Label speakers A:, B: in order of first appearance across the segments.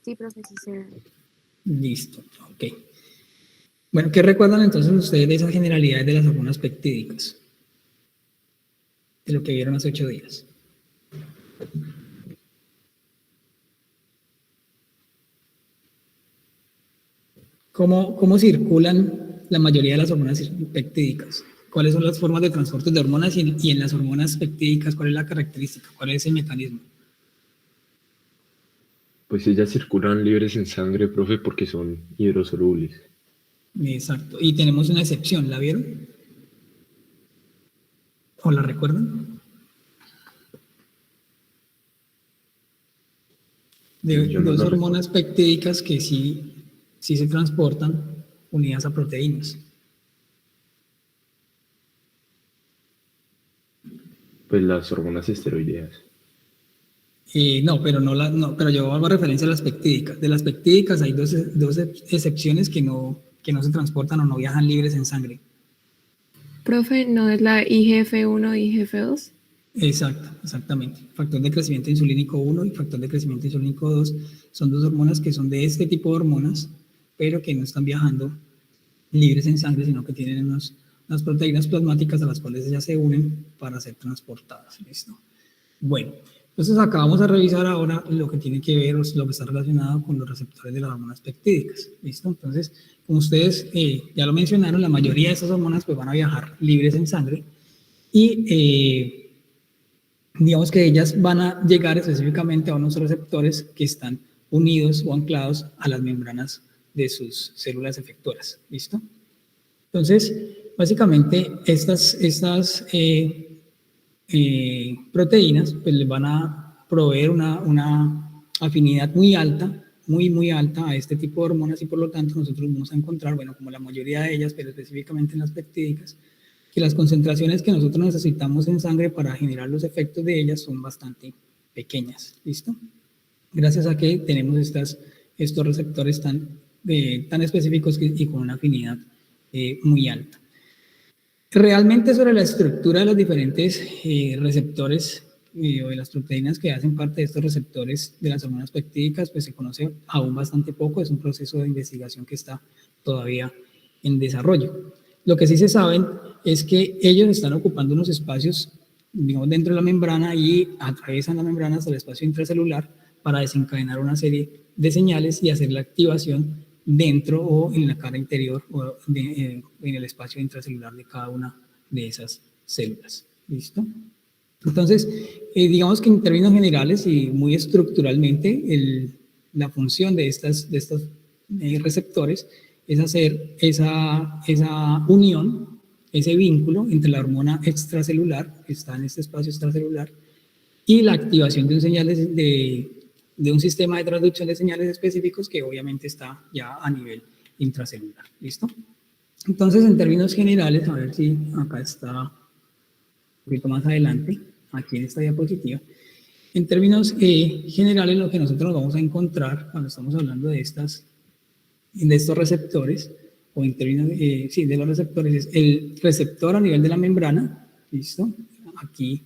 A: Sí, profe, sí se da.
B: Listo, ok. Bueno, ¿qué recuerdan entonces ustedes de esas generalidades de las hormonas peptídicas? De lo que vieron hace 8 días. ¿Cómo circulan la mayoría de las hormonas peptídicas? ¿Cuáles son las formas de transporte de hormonas y en las hormonas peptídicas cuál es la característica? ¿Cuál es el mecanismo?
C: Pues ellas circulan libres en sangre, profe, porque son hidrosolubles.
B: Exacto. Y tenemos una excepción, ¿la vieron? ¿O la recuerdan? De
C: Yo no
B: dos
C: lo
B: hormonas
C: recuerdo.
B: peptídicas que sí se transportan unidas a proteínas.
C: Pues las hormonas esteroideas.
B: No, pero yo hago referencia a las peptídicas. De las peptídicas hay dos excepciones que no se transportan o no viajan libres en sangre.
A: Profe, ¿no es la IGF-1 y IGF-2?
B: Exactamente. Factor de crecimiento insulínico 1 y factor de crecimiento insulínico 2 son dos hormonas que son de este tipo de hormonas, pero que no están viajando libres en sangre, sino que tienen unas proteínas plasmáticas a las cuales ya se unen para ser transportadas. ¿Listo? Bueno, entonces acá vamos a revisar ahora lo que tiene que ver, lo que está relacionado con los receptores de las hormonas peptídicas. ¿Listo? Entonces, como ustedes ya lo mencionaron, la mayoría de esas hormonas pues, van a viajar libres en sangre y digamos que ellas van a llegar específicamente a unos receptores que están unidos o anclados a las membranas de sus células efectoras. ¿Listo? Entonces, básicamente, estas proteínas pues les van a proveer una afinidad muy alta, muy alta a este tipo de hormonas y por lo tanto nosotros vamos a encontrar, bueno, como la mayoría de ellas, pero específicamente en las peptídicas, que las concentraciones que nosotros necesitamos en sangre para generar los efectos de ellas son bastante pequeñas, ¿listo? Gracias a que tenemos estos receptores tan específicos y con una afinidad muy alta. Realmente sobre la estructura de los diferentes receptores o de las proteínas que hacen parte de estos receptores de las hormonas peptídicas, pues se conoce aún bastante poco, es un proceso de investigación que está todavía en desarrollo. Lo que sí se sabe es que ellos están ocupando unos espacios, digamos, dentro de la membrana y atraviesan la membrana hasta el espacio intracelular para desencadenar una serie de señales y hacer la activación dentro o en la cara interior o en el espacio intracelular de cada una de esas células. ¿Listo? Entonces, digamos que en términos generales y muy estructuralmente, la función de estos receptores es hacer esa unión, ese vínculo entre la hormona extracelular, que está en este espacio extracelular, y la activación de señales de un sistema de transducción de señales específicos que obviamente está ya a nivel intracelular. ¿Listo? Entonces, en términos generales, a ver si acá está un poquito más adelante, aquí en esta diapositiva. En términos generales, lo que nosotros vamos a encontrar cuando estamos hablando de estos receptores, o en términos de los receptores, es el receptor a nivel de la membrana, ¿listo? Aquí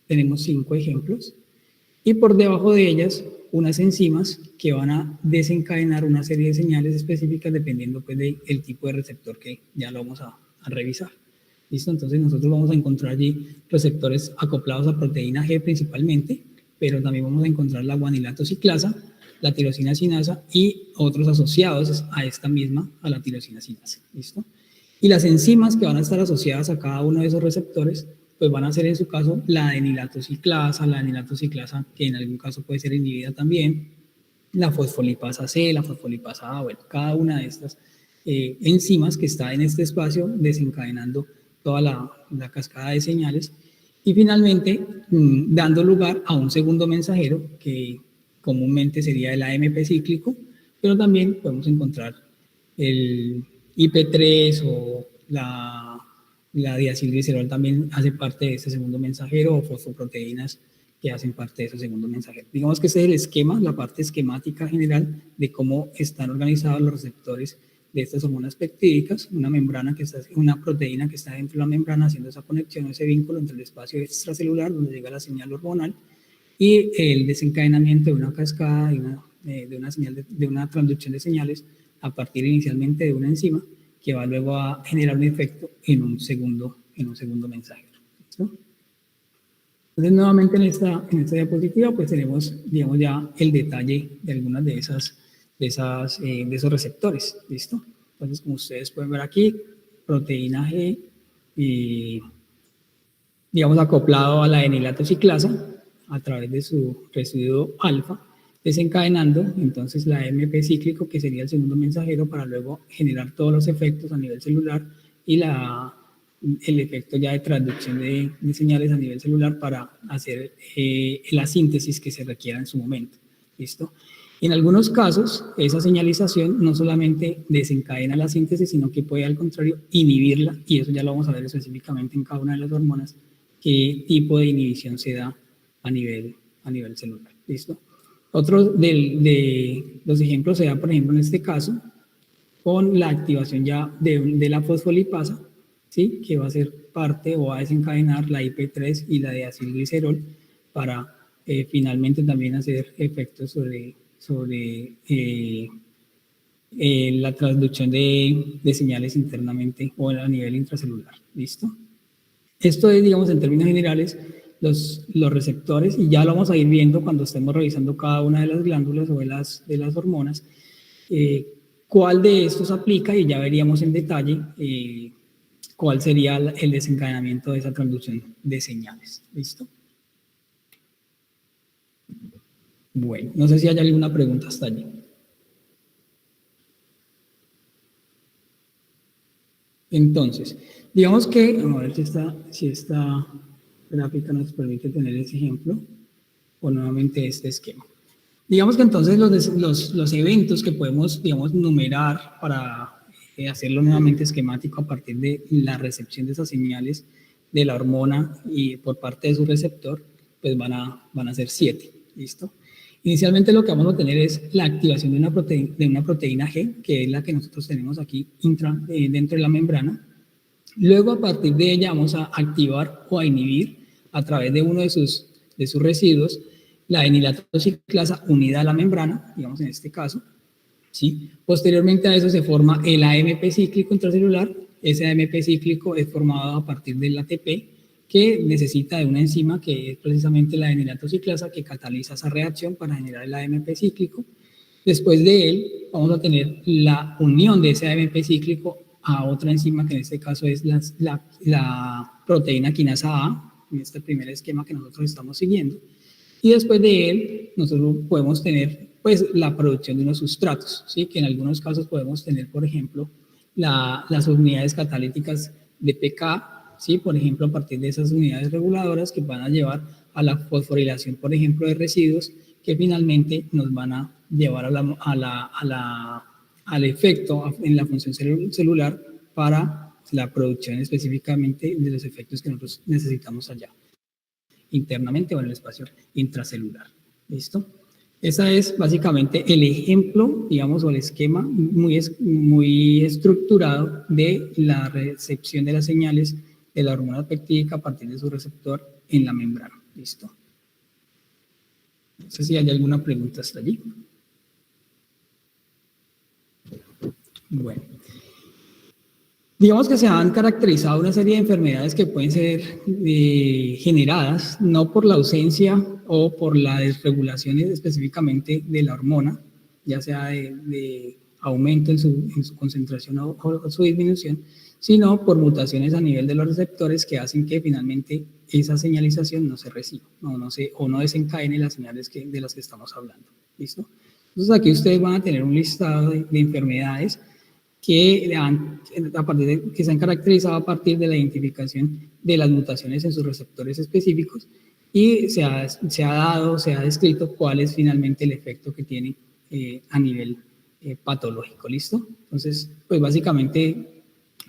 B: tenemos 5 ejemplos, y por debajo de ellas unas enzimas que van a desencadenar una serie de señales específicas dependiendo pues, del tipo de receptor que ya lo vamos a revisar. ¿Listo? Entonces nosotros vamos a encontrar allí receptores acoplados a proteína G principalmente, pero también vamos a encontrar la guanilato ciclasa, la tirosina sinasa y otros asociados a esta misma, a la tirosina sinasa. ¿Listo? Y las enzimas que van a estar asociadas a cada uno de esos receptores pues van a ser en su caso la adenilatociclasa, que en algún caso puede ser inhibida también, la fosfolipasa C, la fosfolipasa A, bueno, cada una de estas enzimas que está en este espacio desencadenando toda la cascada de señales y finalmente dando lugar a un segundo mensajero que comúnmente sería el AMP cíclico, pero también podemos encontrar el IP3 o la diacilglicerol también hace parte de este segundo mensajero o fosfoproteínas que hacen parte de ese segundo mensajero. Digamos que ese es el esquema, la parte esquemática general de cómo están organizados los receptores de estas hormonas peptídicas, una proteína que está dentro de la membrana haciendo esa conexión, ese vínculo entre el espacio extracelular donde llega la señal hormonal y el desencadenamiento de una cascada de una señal de una transducción de señales a partir inicialmente de una enzima que va luego a generar un efecto en un segundo mensajero. ¿Listo? Entonces, nuevamente en esta diapositiva, pues tenemos, digamos, ya el detalle de algunas de esos receptores. ¿Listo? Entonces, como ustedes pueden ver aquí, proteína G, digamos, acoplado a la enilato ciclasa a través de su residuo alfa, desencadenando entonces la AMP cíclico, que sería el segundo mensajero, para luego generar todos los efectos a nivel celular y el efecto ya de transducción de señales a nivel celular para hacer la síntesis que se requiera en su momento. ¿Listo? En algunos casos, esa señalización no solamente desencadena la síntesis, sino que puede, al contrario, inhibirla, y eso ya lo vamos a ver específicamente en cada una de las hormonas, qué tipo de inhibición se da a nivel celular. ¿Listo? Otro de los ejemplos se da, por ejemplo, en este caso, con la activación ya de la fosfolipasa, ¿sí? Que va a ser parte o va a desencadenar la IP3 y la de acilglicerol para finalmente también hacer efectos sobre la transducción de señales internamente o a nivel intracelular. ¿Listo? Esto es, digamos, en términos generales, los receptores, y ya lo vamos a ir viendo cuando estemos revisando cada una de las glándulas o de las hormonas, cuál de estos aplica, y ya veríamos en detalle cuál sería el desencadenamiento de esa transducción de señales. ¿Listo? Bueno, no sé si hay alguna pregunta hasta allí. Entonces, digamos que, vamos a ver si esta gráfica nos permite tener ese ejemplo, o nuevamente este esquema. Digamos que entonces los eventos que podemos, digamos, numerar para hacerlo nuevamente esquemático a partir de la recepción de esas señales de la hormona y por parte de su receptor, pues van a ser 7, ¿listo? Inicialmente lo que vamos a tener es la activación de una proteína G, que es la que nosotros tenemos aquí dentro de la membrana. Luego, a partir de ella, vamos a activar o a inhibir a través de uno de sus residuos la enilato ciclasa unida a la membrana, digamos en este caso. ¿Sí? Posteriormente a eso se forma el AMP cíclico intracelular. Ese AMP cíclico es formado a partir del ATP, que necesita de una enzima que es precisamente la enilato ciclasa, que cataliza esa reacción para generar el AMP cíclico. Después de él vamos a tener la unión de ese AMP cíclico a otra enzima, que en este caso es la proteína quinasa A, en este primer esquema que nosotros estamos siguiendo. Y después de él nosotros podemos tener pues la producción de unos sustratos, ¿sí? Que en algunos casos podemos tener, por ejemplo, las unidades catalíticas de pK, ¿sí? Por ejemplo, a partir de esas unidades reguladoras que van a llevar a la fosforilación, por ejemplo, de residuos, que finalmente nos van a llevar al efecto en la función celular para la producción específicamente de los efectos que nosotros necesitamos allá, internamente o en el espacio intracelular. ¿Listo? Ese es básicamente el ejemplo, digamos, o el esquema muy estructurado de la recepción de las señales de la hormona peptídica a partir de su receptor en la membrana. ¿Listo? No sé si hay alguna pregunta hasta allí. Bueno. Digamos que se han caracterizado una serie de enfermedades que pueden ser generadas no por la ausencia o por la desregulación específicamente de la hormona, ya sea de aumento en su concentración o su disminución, sino por mutaciones a nivel de los receptores que hacen que finalmente esa señalización no se reciba o no desencadene las señales de las que estamos hablando. ¿Listo? Entonces aquí ustedes van a tener un listado de enfermedades que se han caracterizado a partir de la identificación de las mutaciones en sus receptores específicos, y se ha descrito cuál es finalmente el efecto que tiene a nivel patológico. ¿Listo? Entonces, pues básicamente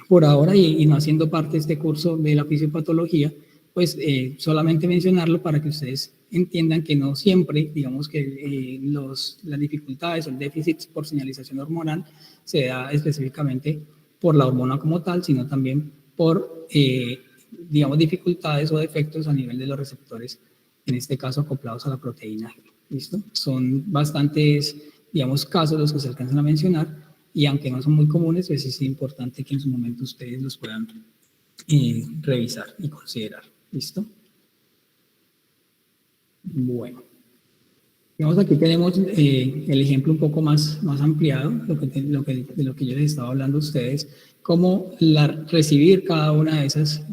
B: por ahora, y no haciendo parte de este curso de la fisiopatología, pues solamente mencionarlo para que ustedes entiendan que no siempre, digamos que las dificultades o el déficit por señalización hormonal se da específicamente por la hormona como tal, sino también por, digamos, dificultades o defectos a nivel de los receptores, en este caso acoplados a la proteína G. ¿Listo? Son bastantes, digamos, casos los que se alcanzan a mencionar y aunque no son muy comunes, pues es importante que en su momento ustedes los puedan revisar y considerar. ¿Listo? Bueno. Digamos, aquí tenemos el ejemplo un poco más ampliado, de lo que yo les estaba hablando a ustedes, cómo recibir cada una de esas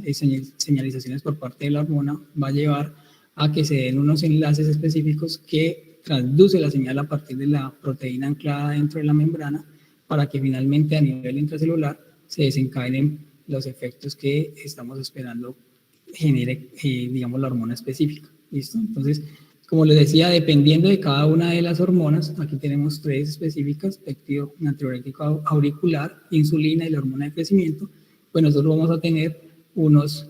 B: señalizaciones por parte de la hormona va a llevar a que se den unos enlaces específicos que transduce la señal a partir de la proteína anclada dentro de la membrana para que finalmente a nivel intracelular se desencadenen los efectos que estamos esperando genere, digamos, la hormona específica. ¿Listo? Entonces, como les decía, dependiendo de cada una de las hormonas, aquí tenemos 3 específicas, péptido natriurético auricular, insulina y la hormona de crecimiento, pues nosotros vamos a tener unas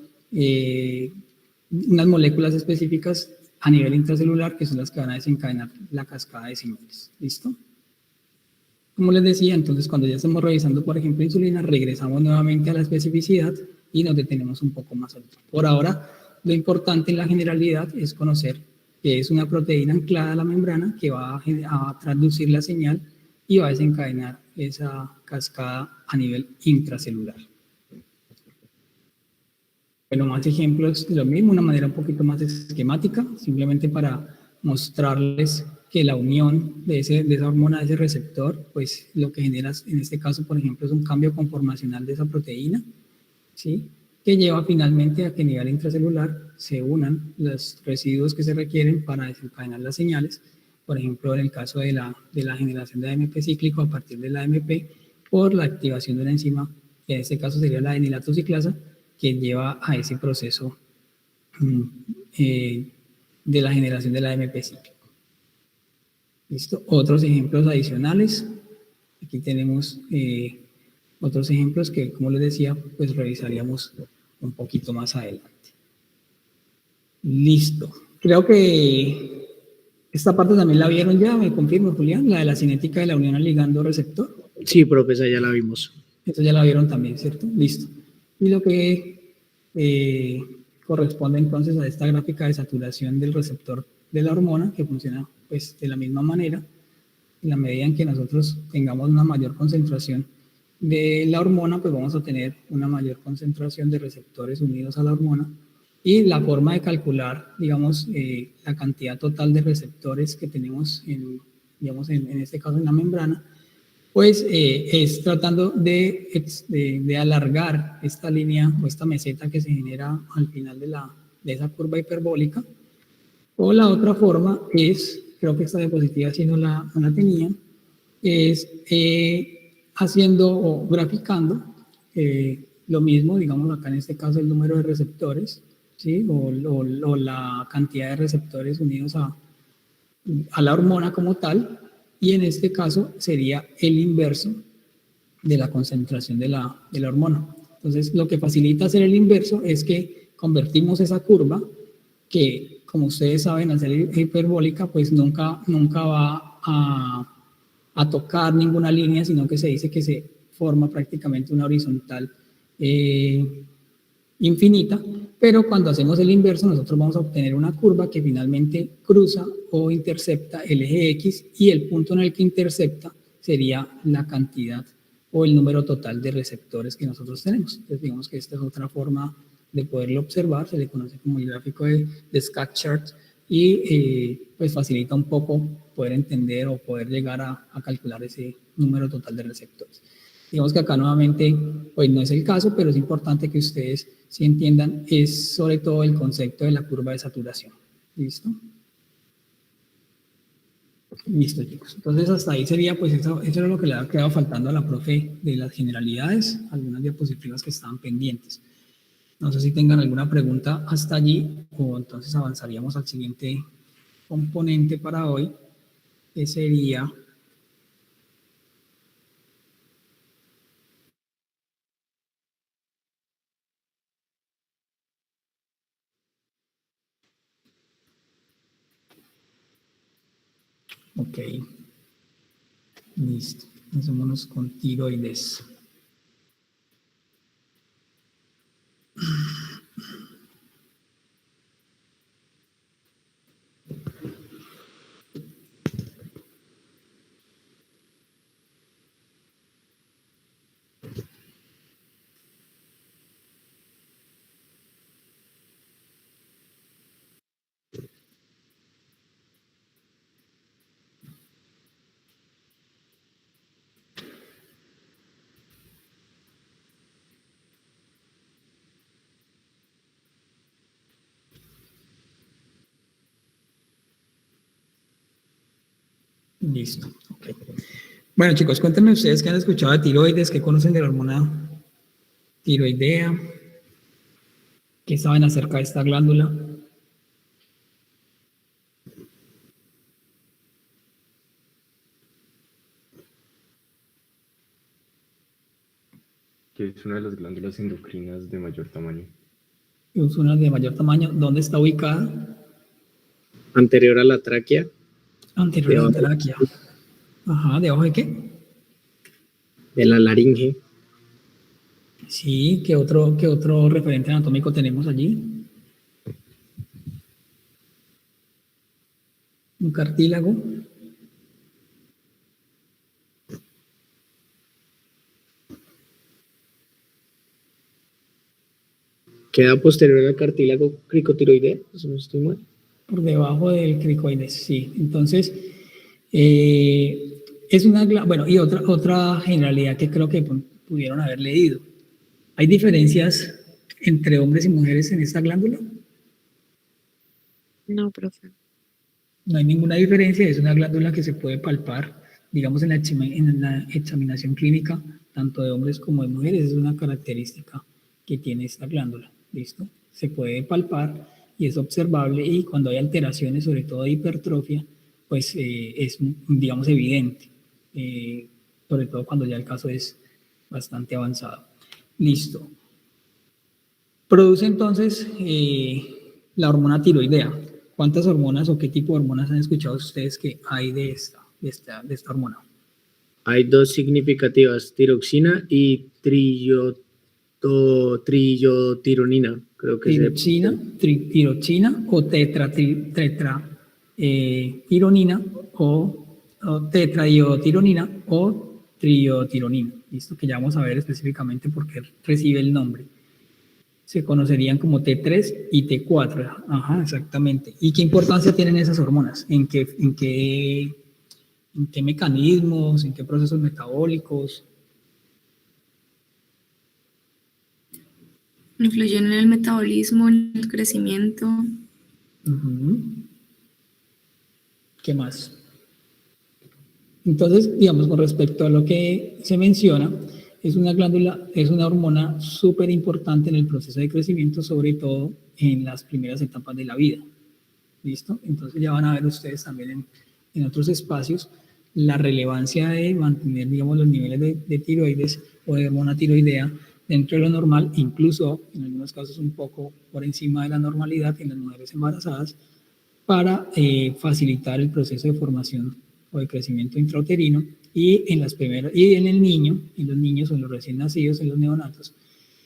B: moléculas específicas a nivel intracelular que son las que van a desencadenar la cascada de señales. ¿Listo? Como les decía, entonces cuando ya estamos revisando, por ejemplo, insulina, regresamos nuevamente a la especificidad y nos detenemos un poco más alto. Por ahora, lo importante en la generalidad es conocer que es una proteína anclada a la membrana que va a traducir la señal y va a desencadenar esa cascada a nivel intracelular. Bueno, más ejemplos de lo mismo, una manera un poquito más esquemática, simplemente para mostrarles que la unión de esa hormona, de ese receptor, pues lo que genera en este caso, por ejemplo, es un cambio conformacional de esa proteína, ¿sí? Que lleva finalmente a que a nivel intracelular se unan los residuos que se requieren para desencadenar las señales, por ejemplo, en el caso de la generación de AMP cíclico a partir de la AMP por la activación de una enzima, que en este caso sería la enilatociclasa, que lleva a ese proceso de la generación de la AMP cíclico. ¿Listo? Otros ejemplos adicionales. Aquí tenemos otros ejemplos que, como les decía, pues revisaríamos un poquito más adelante. Listo. Creo que esta parte también la vieron ya, me confirmo, Julián, la de la cinética de la unión al ligando receptor.
D: Sí, profe, esa ya la vimos.
B: Eso ya la vieron también, ¿cierto? Listo. Y lo que corresponde entonces a esta gráfica de saturación del receptor de la hormona, que funciona pues de la misma manera, en la medida en que nosotros tengamos una mayor concentración de la hormona, pues vamos a tener una mayor concentración de receptores unidos a la hormona. Y la forma de calcular, digamos, la cantidad total de receptores que tenemos, digamos, en este caso en la membrana, pues es tratando de alargar esta línea o esta meseta que se genera al final de esa curva hiperbólica. O la otra forma es, creo que esta diapositiva sí no la tenía, es haciendo o graficando lo mismo, digamos acá en este caso el número de receptores, ¿sí? o la cantidad de receptores unidos a la hormona como tal, y en este caso sería el inverso de la concentración de la hormona. Entonces, lo que facilita hacer el inverso es que convertimos esa curva, que como ustedes saben, al ser hiperbólica, pues nunca va a tocar ninguna línea, sino que se dice que se forma prácticamente una horizontal infinita, pero cuando hacemos el inverso nosotros vamos a obtener una curva que finalmente cruza o intercepta el eje X y el punto en el que intercepta sería la cantidad o el número total de receptores que nosotros tenemos. Entonces digamos que esta es otra forma de poderlo observar, se le conoce como el gráfico de scat chart y pues facilita un poco poder entender o poder llegar a calcular ese número total de receptores. Digamos que acá nuevamente pues no es el caso, pero es importante que ustedes si entiendan, es sobre todo el concepto de la curva de saturación. ¿Listo? Listo, chicos. Entonces, hasta ahí sería, pues, eso era lo que le ha quedado faltando a la profe de las generalidades, algunas diapositivas que estaban pendientes. No sé si tengan alguna pregunta hasta allí, o entonces avanzaríamos al siguiente componente para hoy, que sería... Ok. Listo. Hacémonos con tiroides. Listo. Okay. Bueno, chicos, cuéntenme ustedes qué han escuchado de tiroides, qué conocen de la hormona tiroidea, qué saben acerca de esta glándula.
C: Que es una de las glándulas endocrinas de mayor tamaño.
B: Es una de mayor tamaño. ¿Dónde está ubicada?
D: Anterior a la tráquea.
B: Anterior a la
D: Debajo.
B: tráquea. Ajá, ¿debajo de qué?
D: De la laringe.
B: Sí, ¿qué otro referente anatómico tenemos allí? Un cartílago.
D: Queda posterior al cartílago cricotiroideo, si no estoy mal.
B: Por debajo del cricoides, sí. Entonces, es una, bueno, y otra generalidad que creo que pudieron haber leído. ¿Hay diferencias entre hombres y mujeres en esta glándula?
A: No, profe.
B: No hay ninguna diferencia, es una glándula que se puede palpar, digamos, en la examinación clínica, tanto de hombres como de mujeres, es una característica que tiene esta glándula, ¿listo? Se puede palpar y es observable, y cuando hay alteraciones, sobre todo de hipertrofia, pues es, digamos, evidente, sobre todo cuando ya el caso es bastante avanzado. Listo. Produce entonces la hormona tiroidea. ¿Cuántas hormonas o qué tipo de hormonas han escuchado ustedes que hay de esta hormona?
D: Hay dos significativas, tiroxina y trillotironina. Creo que
B: Tiroxina o tironina o tetraiodtironina o triotironina. Listo, que ya vamos a ver específicamente por qué recibe el nombre. Se conocerían como T3 y T4. Ajá, exactamente. ¿Y qué importancia tienen esas hormonas? ¿En qué mecanismos? ¿En qué procesos metabólicos?
E: Influyen en el metabolismo, en el crecimiento.
B: ¿Qué más? Entonces, digamos, con respecto a lo que se menciona, es una glándula, es una hormona súper importante en el proceso de crecimiento, sobre todo en las primeras etapas de la vida. ¿Listo? Entonces ya van a ver ustedes también en otros espacios la relevancia de mantener, digamos, los niveles de tiroides o de hormona tiroidea dentro de lo normal, incluso en algunos casos un poco por encima de la normalidad en las mujeres embarazadas, para facilitar el proceso de formación o de crecimiento intrauterino y en las primeras, y en el niño, en los niños o en los recién nacidos, en los neonatos,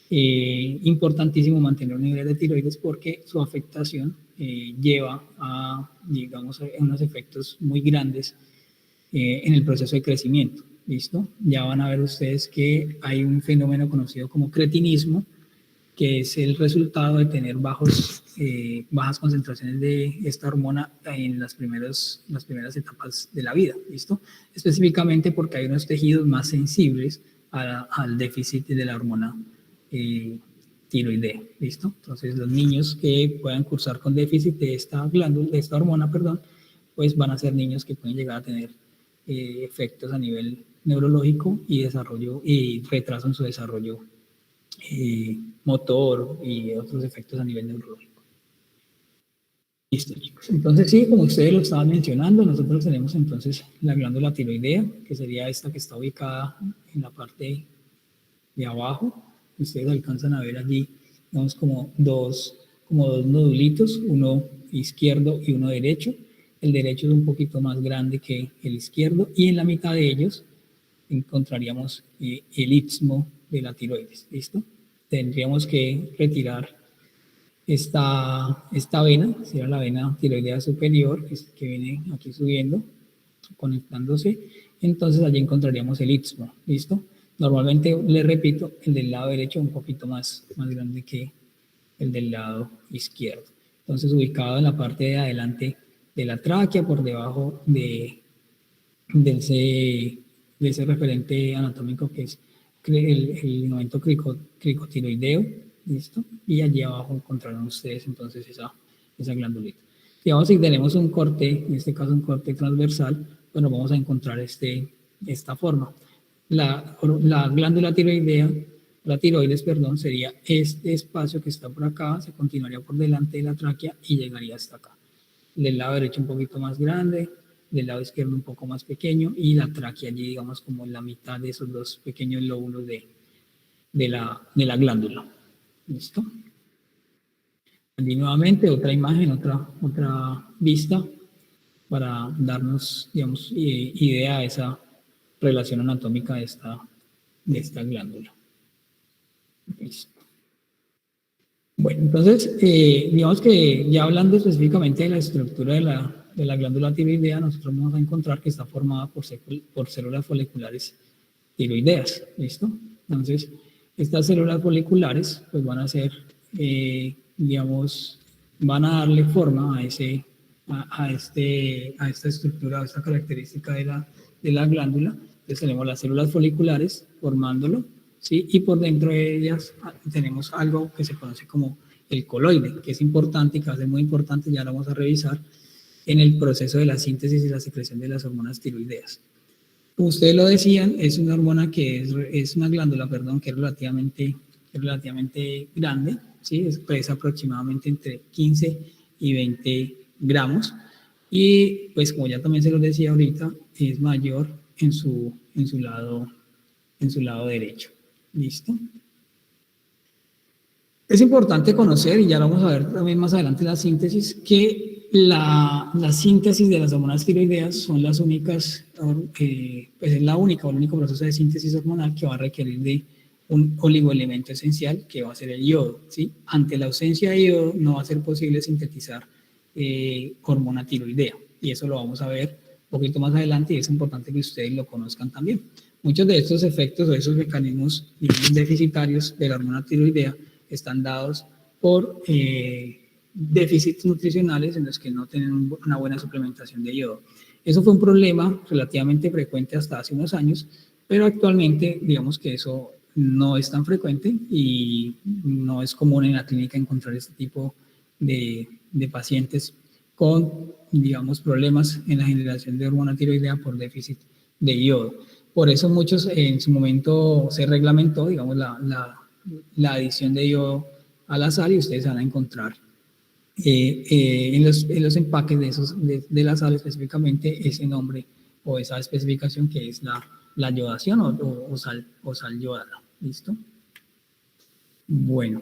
B: importantísimo mantener un nivel de tiroides porque su afectación lleva a, digamos, a unos efectos muy grandes en el proceso de crecimiento. ¿Listo? Ya van a ver ustedes que hay un fenómeno conocido como cretinismo, que es el resultado de tener bajas concentraciones de esta hormona en las primeras etapas de la vida, ¿listo? Específicamente porque hay unos tejidos más sensibles al déficit de la hormona tiroidea, ¿listo? Entonces los niños que puedan cursar con déficit de esta glándula, de esta hormona, perdón, pues van a ser niños que pueden llegar a tener efectos a nivel neurológico y desarrollo, y retraso en su desarrollo motor y otros efectos a nivel neurológico. Listo, chicos. Entonces, sí, como ustedes lo estaban mencionando, nosotros tenemos entonces la glándula tiroidea, que sería esta que está ubicada en la parte de abajo. Ustedes alcanzan a ver allí, digamos, como dos nodulitos, uno izquierdo y uno derecho. El derecho es un poquito más grande que el izquierdo, y en la mitad de ellos encontraríamos el istmo de la tiroides. ¿Listo? Tendríamos que retirar esta vena, sería la vena tiroidea superior, que viene aquí subiendo, conectándose. Entonces allí encontraríamos el istmo. ¿Listo? Normalmente, les repito, el del lado derecho es un poquito más grande que el del lado izquierdo. Entonces, ubicado en la parte de adelante de la tráquea, por debajo de ese referente anatómico que es el ligamento cricotiroideo, ¿listo? Y allí abajo encontrarán ustedes entonces esa glandulita. Y vamos, si tenemos un corte, en este caso un corte transversal, bueno, vamos a encontrar esta forma. La glándula tiroidea, la tiroides, perdón, sería este espacio que está por acá, se continuaría por delante de la tráquea y llegaría hasta acá. Del lado derecho un poquito más grande, del lado izquierdo un poco más pequeño y la tráquea allí, digamos, como en la mitad de esos dos pequeños lóbulos de la glándula. ¿Listo? Allí nuevamente otra imagen, otra vista para darnos, digamos, idea de esa relación anatómica de esta glándula. Listo. Bueno, entonces, digamos que ya hablando específicamente de la estructura de la glándula tiroidea, nosotros vamos a encontrar que está formada por células foliculares tiroideas, ¿listo? Entonces, estas células foliculares pues van a ser, digamos, van a darle forma a esta estructura, a esta característica de la glándula. Entonces tenemos las células foliculares formándolo, ¿sí? Y por dentro de ellas tenemos algo que se conoce como el coloide, que es importante y que va a ser muy importante, ya lo vamos a revisar, en el proceso de la síntesis y la secreción de las hormonas tiroideas. Como ustedes lo decían, es una hormona es una glándula, perdón, que es relativamente grande, ¿sí? Pesa aproximadamente entre 15 y 20 gramos y pues como ya también se los decía ahorita, es mayor en su lado derecho. ¿Listo? Es importante conocer, y ya lo vamos a ver también más adelante, la síntesis, que la síntesis de las hormonas tiroideas son las únicas, pues es el único proceso de síntesis hormonal que va a requerir de un oligoelemento esencial, que va a ser el yodo, ¿sí? Ante la ausencia de yodo no va a ser posible sintetizar hormona tiroidea, y eso lo vamos a ver un poquito más adelante, y es importante que ustedes lo conozcan también. Muchos de estos efectos o esos mecanismos, digamos, deficitarios de la hormona tiroidea están dados por déficits nutricionales en los que no tienen una buena suplementación de yodo. Eso fue un problema relativamente frecuente hasta hace unos años, pero actualmente digamos que eso no es tan frecuente y no es común en la clínica encontrar este tipo de pacientes con, digamos, problemas en la generación de hormona tiroidea por déficit de yodo. Por eso muchos en su momento se reglamentó, digamos, la adición de yodo a la sal, y ustedes van a encontrar en los empaques de la sal específicamente ese nombre o esa especificación que es la yodación o sal yodada. ¿Listo? Bueno.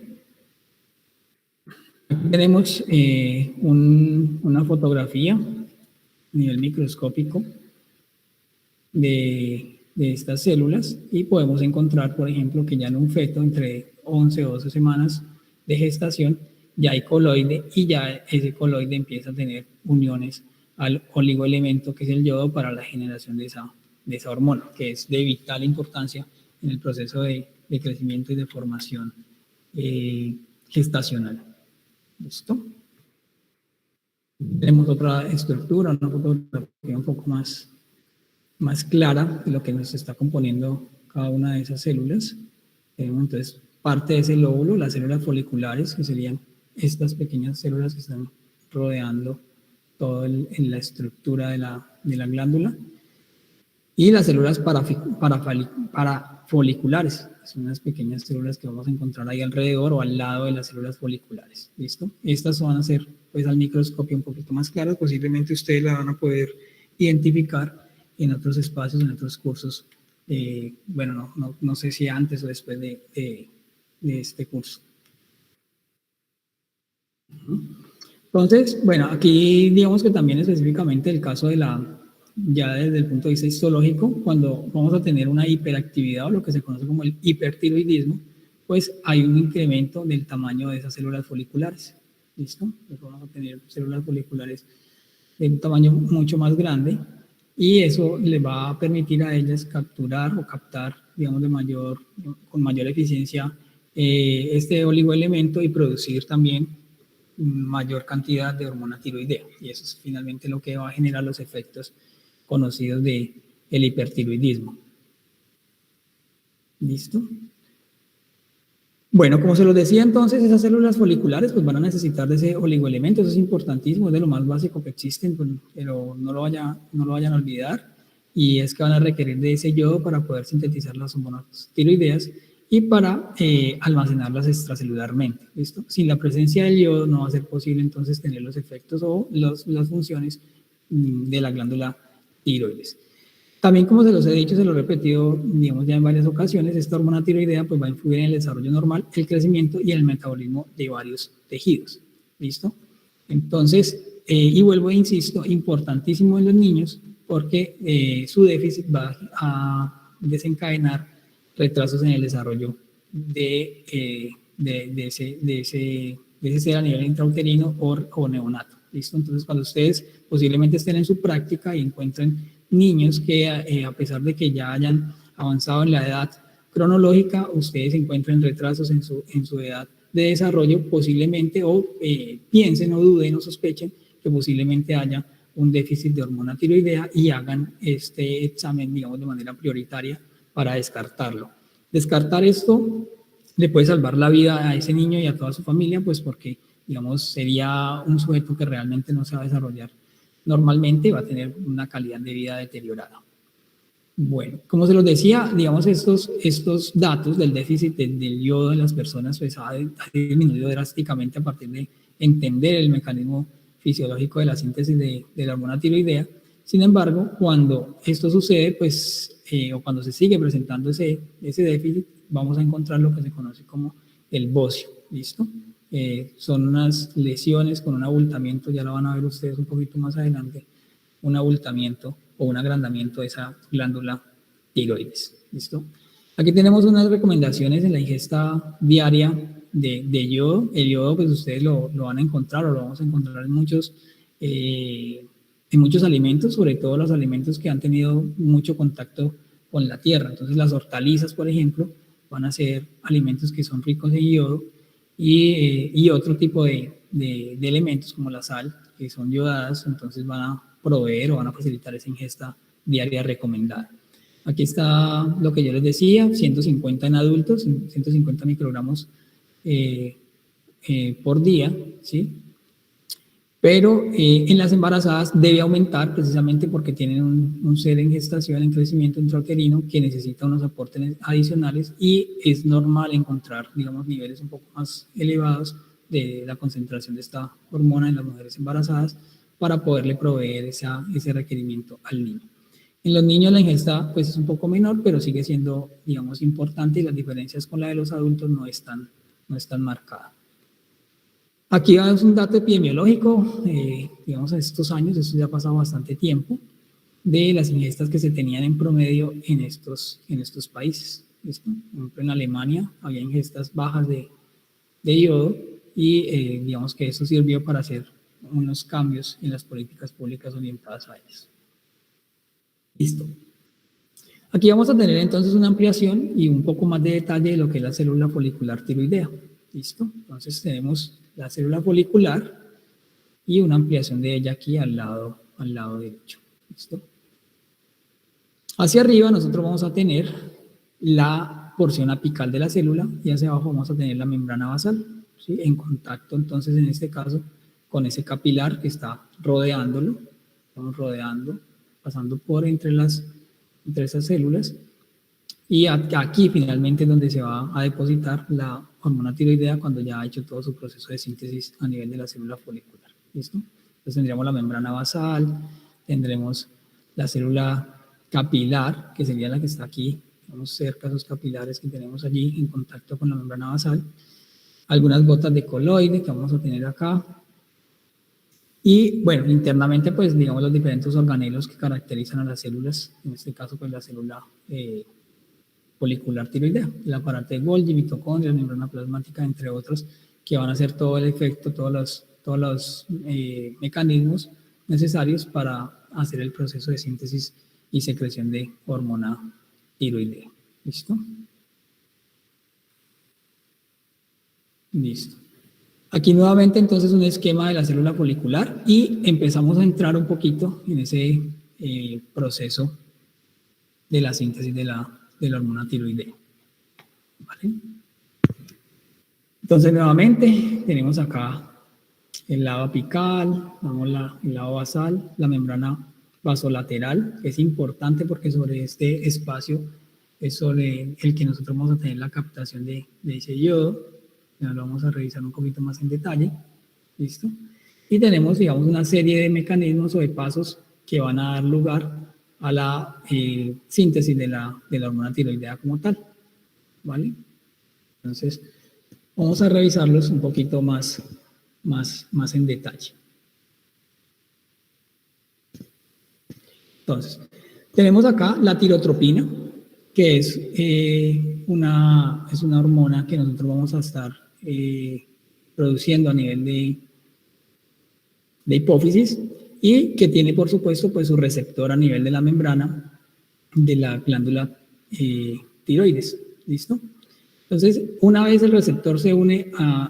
B: Aquí tenemos una fotografía a nivel microscópico de estas células y podemos encontrar, por ejemplo, que ya en un feto entre 11 o 12 semanas de gestación ya hay coloide y ya ese coloide empieza a tener uniones al oligoelemento que es el yodo para la generación de esa hormona, que es de vital importancia en el proceso de crecimiento y de formación gestacional. ¿Listo? Tenemos otra estructura, una fotografía un poco más clara de lo que nos está componiendo cada una de esas células. Tenemos entonces parte de ese lóbulo, las células foliculares, que serían estas pequeñas células que están rodeando toda la estructura de la glándula, y las células parafoliculares, son unas pequeñas células que vamos a encontrar ahí alrededor o al lado de las células foliculares. ¿Listo? Estas van a ser, pues, al microscopio un poquito más claras, posiblemente ustedes la van a poder identificar en otros espacios, en otros cursos. Bueno, no sé si antes o después de este curso. Entonces, bueno, aquí digamos que también específicamente el caso ya desde el punto de vista histológico, cuando vamos a tener una hiperactividad o lo que se conoce como el hipertiroidismo, pues hay un incremento del tamaño de esas células foliculares. ¿Listo? Entonces vamos a tener células foliculares de un tamaño mucho más grande y eso le va a permitir a ellas capturar o captar, digamos, con mayor eficiencia este oligoelemento y producir también mayor cantidad de hormona tiroidea, y eso es finalmente lo que va a generar los efectos conocidos del hipertiroidismo. ¿Listo? Bueno, como se los decía entonces, esas células foliculares pues van a necesitar de ese oligoelemento, eso es importantísimo, es de lo más básico que existen, pues, pero no lo vayan a olvidar, y es que van a requerir de ese yodo para poder sintetizar las hormonas tiroideas y para almacenarlas extracelularmente, ¿listo? Sin la presencia del yodo no va a ser posible entonces tener los efectos o las funciones de la glándula tiroides. También, como se los he dicho, se lo he repetido, digamos, ya en varias ocasiones, esta hormona tiroidea pues va a influir en el desarrollo normal, el crecimiento y el metabolismo de varios tejidos. ¿Listo? Entonces, y vuelvo e insisto, importantísimo en los niños porque su déficit va a desencadenar retrasos en el desarrollo de ese ser a nivel intrauterino o neonato. ¿Listo? Entonces, cuando ustedes posiblemente estén en su práctica y encuentren niños que a pesar de que ya hayan avanzado en la edad cronológica, ustedes encuentren retrasos en su edad de desarrollo posiblemente, o piensen o duden o sospechen que posiblemente haya un déficit de hormona tiroidea y hagan este examen, digamos, de manera prioritaria para descartarlo. Descartar esto le puede salvar la vida a ese niño y a toda su familia, pues porque, digamos, sería un sujeto que realmente no se va a desarrollar normalmente, va a tener una calidad de vida deteriorada. Bueno, como se los decía, digamos, estos datos del déficit del yodo en las personas pues, ha disminuido drásticamente a partir de entender el mecanismo fisiológico de la síntesis de la hormona tiroidea. Sin embargo, cuando esto sucede, pues, o cuando se sigue presentando ese déficit, vamos a encontrar lo que se conoce como el bocio, ¿listo? Son unas lesiones con un abultamiento, ya lo van a ver ustedes un poquito más adelante, un abultamiento o un agrandamiento de esa glándula tiroides. ¿Listo? Aquí tenemos unas recomendaciones en la ingesta diaria de yodo. El yodo, pues ustedes lo van a encontrar o lo vamos a encontrar en muchos alimentos, sobre todo los alimentos que han tenido mucho contacto con la tierra. Entonces las hortalizas, por ejemplo, van a ser alimentos que son ricos en yodo, y otro tipo de elementos como la sal, que son yodadas, entonces van a proveer o van a facilitar esa ingesta diaria recomendada. Aquí está lo que yo les decía, 150 en adultos, 150 microgramos por día, ¿sí? Pero en las embarazadas debe aumentar precisamente porque tienen un ser en gestación, en crecimiento intrauterino, que necesita unos aportes adicionales, y es normal encontrar, digamos, niveles un poco más elevados de la concentración de esta hormona en las mujeres embarazadas para poderle proveer ese requerimiento al niño. En los niños la ingesta pues es un poco menor, pero sigue siendo, digamos, importante, y las diferencias con la de los adultos no están marcadas. Aquí es un dato epidemiológico, digamos, a estos años, esto ya ha pasado bastante tiempo, de las ingestas que se tenían en promedio en estos países. ¿Listo? Por ejemplo, en Alemania había ingestas bajas de yodo, y digamos que eso sirvió para hacer unos cambios en las políticas públicas orientadas a ellos. Listo. Aquí vamos a tener entonces una ampliación y un poco más de detalle de lo que es la célula folicular tiroidea. ¿Listo? Entonces tenemos la célula folicular y una ampliación de ella aquí al lado derecho. ¿Listo? Hacia arriba nosotros vamos a tener la porción apical de la célula, y hacia abajo vamos a tener la membrana basal, ¿sí? En contacto entonces en este caso con ese capilar que está rodeándolo, estamos rodeando, pasando por entre esas células, y aquí finalmente es donde se va a depositar la hormona tiroidea cuando ya ha hecho todo su proceso de síntesis a nivel de la célula folicular. ¿Listo? Entonces tendríamos la membrana basal, tendremos la célula capilar, que sería la que está aquí, vamos cerca de esos capilares que tenemos allí en contacto con la membrana basal, algunas gotas de coloide que vamos a tener acá, y bueno, internamente pues digamos los diferentes organelos que caracterizan a las células, en este caso pues la célula folicular tiroidea, el aparato de Golgi, mitocondrias, membrana plasmática, entre otros, que van a hacer todo el efecto, todos los mecanismos necesarios para hacer el proceso de síntesis y secreción de hormona tiroidea. ¿Listo? Listo. Aquí nuevamente entonces un esquema de la célula folicular, y empezamos a entrar un poquito en ese proceso de la síntesis de la hormona tiroidea. ¿Vale? Entonces, nuevamente, tenemos acá el lado apical, el lado basal, la membrana vasolateral, que es importante porque sobre este espacio es sobre el que nosotros vamos a tener la captación de ese yodo. Ya lo vamos a revisar un poquito más en detalle. ¿Listo? Y tenemos, digamos, una serie de mecanismos o de pasos que van a dar lugar a la síntesis de la hormona tiroidea como tal. ¿Vale? Entonces, vamos a revisarlos un poquito más en detalle. Entonces, tenemos acá la tirotropina, que es una hormona que nosotros vamos a estar produciendo a nivel de hipófisis y que tiene, por supuesto, pues su receptor a nivel de la membrana de la glándula tiroides. ¿Listo? Entonces, una vez el receptor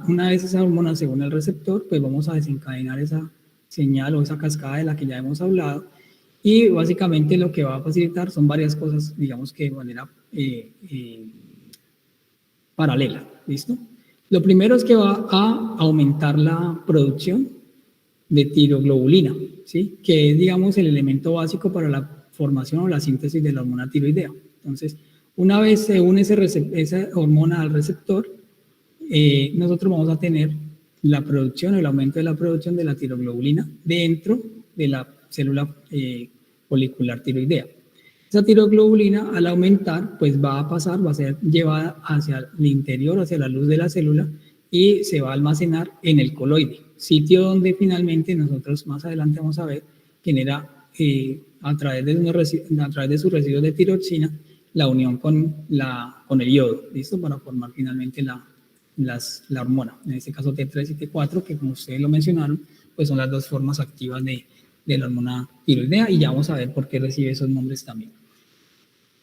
B: una vez esa hormona se une al receptor, pues vamos a desencadenar esa señal o esa cascada de la que ya hemos hablado, y básicamente lo que va a facilitar son varias cosas, digamos que de manera paralela. ¿Listo? Lo primero es que va a aumentar la producción de tiroglobulina, ¿sí? Que es, digamos, el elemento básico para la formación o la síntesis de la hormona tiroidea. Entonces, una vez se une esa hormona al receptor, nosotros vamos a tener la producción o el aumento de la producción de la tiroglobulina dentro de la célula folicular tiroidea. Esa tiroglobulina, al aumentar, pues va a ser llevada hacia el interior, hacia la luz de la célula, y se va a almacenar en el coloide, sitio donde finalmente nosotros más adelante vamos a ver genera a través de sus residuos de tiroxina la unión con el yodo, ¿listo? Para formar finalmente la hormona, en este caso T3 y T4, que como ustedes lo mencionaron, pues son las dos formas activas de la hormona tiroidea, y ya vamos a ver por qué recibe esos nombres también.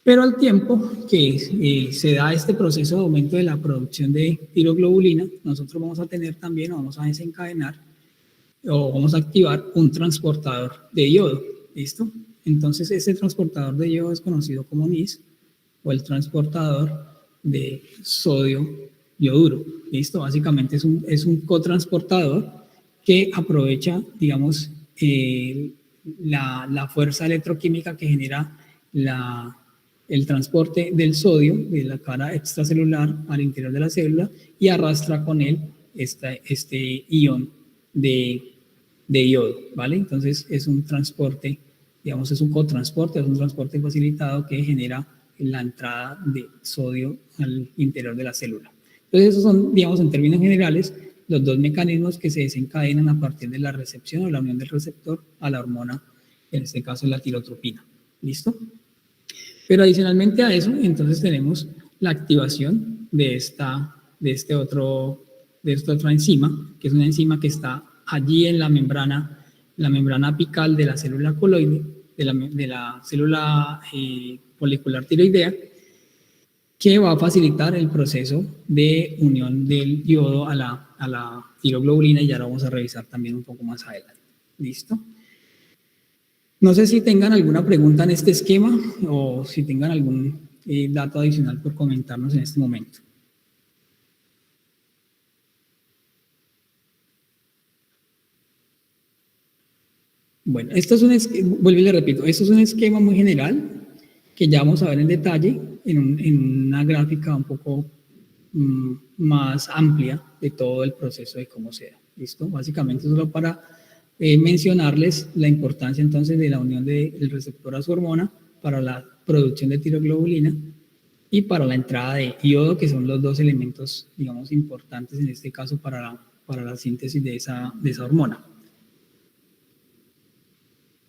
B: Pero al tiempo que se da este proceso de aumento de la producción de tiroglobulina, nosotros vamos a tener también, o vamos a desencadenar, o vamos a activar un transportador de yodo, ¿listo? Entonces, ese transportador de yodo es conocido como NIS, o el transportador de sodio yoduro, ¿listo? Básicamente es un cotransportador que aprovecha, digamos, la fuerza electroquímica que genera el transporte del sodio de la cara extracelular al interior de la célula, y arrastra con él este ion de yodo, ¿vale? Entonces es un transporte, digamos, es un cotransporte, es un transporte facilitado que genera la entrada de sodio al interior de la célula. Entonces esos son, digamos, en términos generales, los dos mecanismos que se desencadenan a partir de la recepción o la unión del receptor a la hormona, en este caso la tirotropina. ¿Listo? Pero adicionalmente a eso, entonces tenemos la activación de esta otra enzima, que es una enzima que está allí en la membrana apical de la célula coloide, de la célula folicular tiroidea, que va a facilitar el proceso de unión del yodo a la tiroglobulina, y ya lo vamos a revisar también un poco más adelante. ¿Listo? No sé si tengan alguna pregunta en este esquema o si tengan algún dato adicional por comentarnos en este momento. Bueno, vuelvo y le repito, esto es un esquema muy general que ya vamos a ver en detalle en una gráfica un poco más amplia de todo el proceso de cómo se da. ¿Listo? Básicamente solo para mencionarles la importancia entonces de la unión del receptor a su hormona para la producción de tiroglobulina y para la entrada de yodo, que son los dos elementos, digamos, importantes en este caso para la síntesis de esa hormona.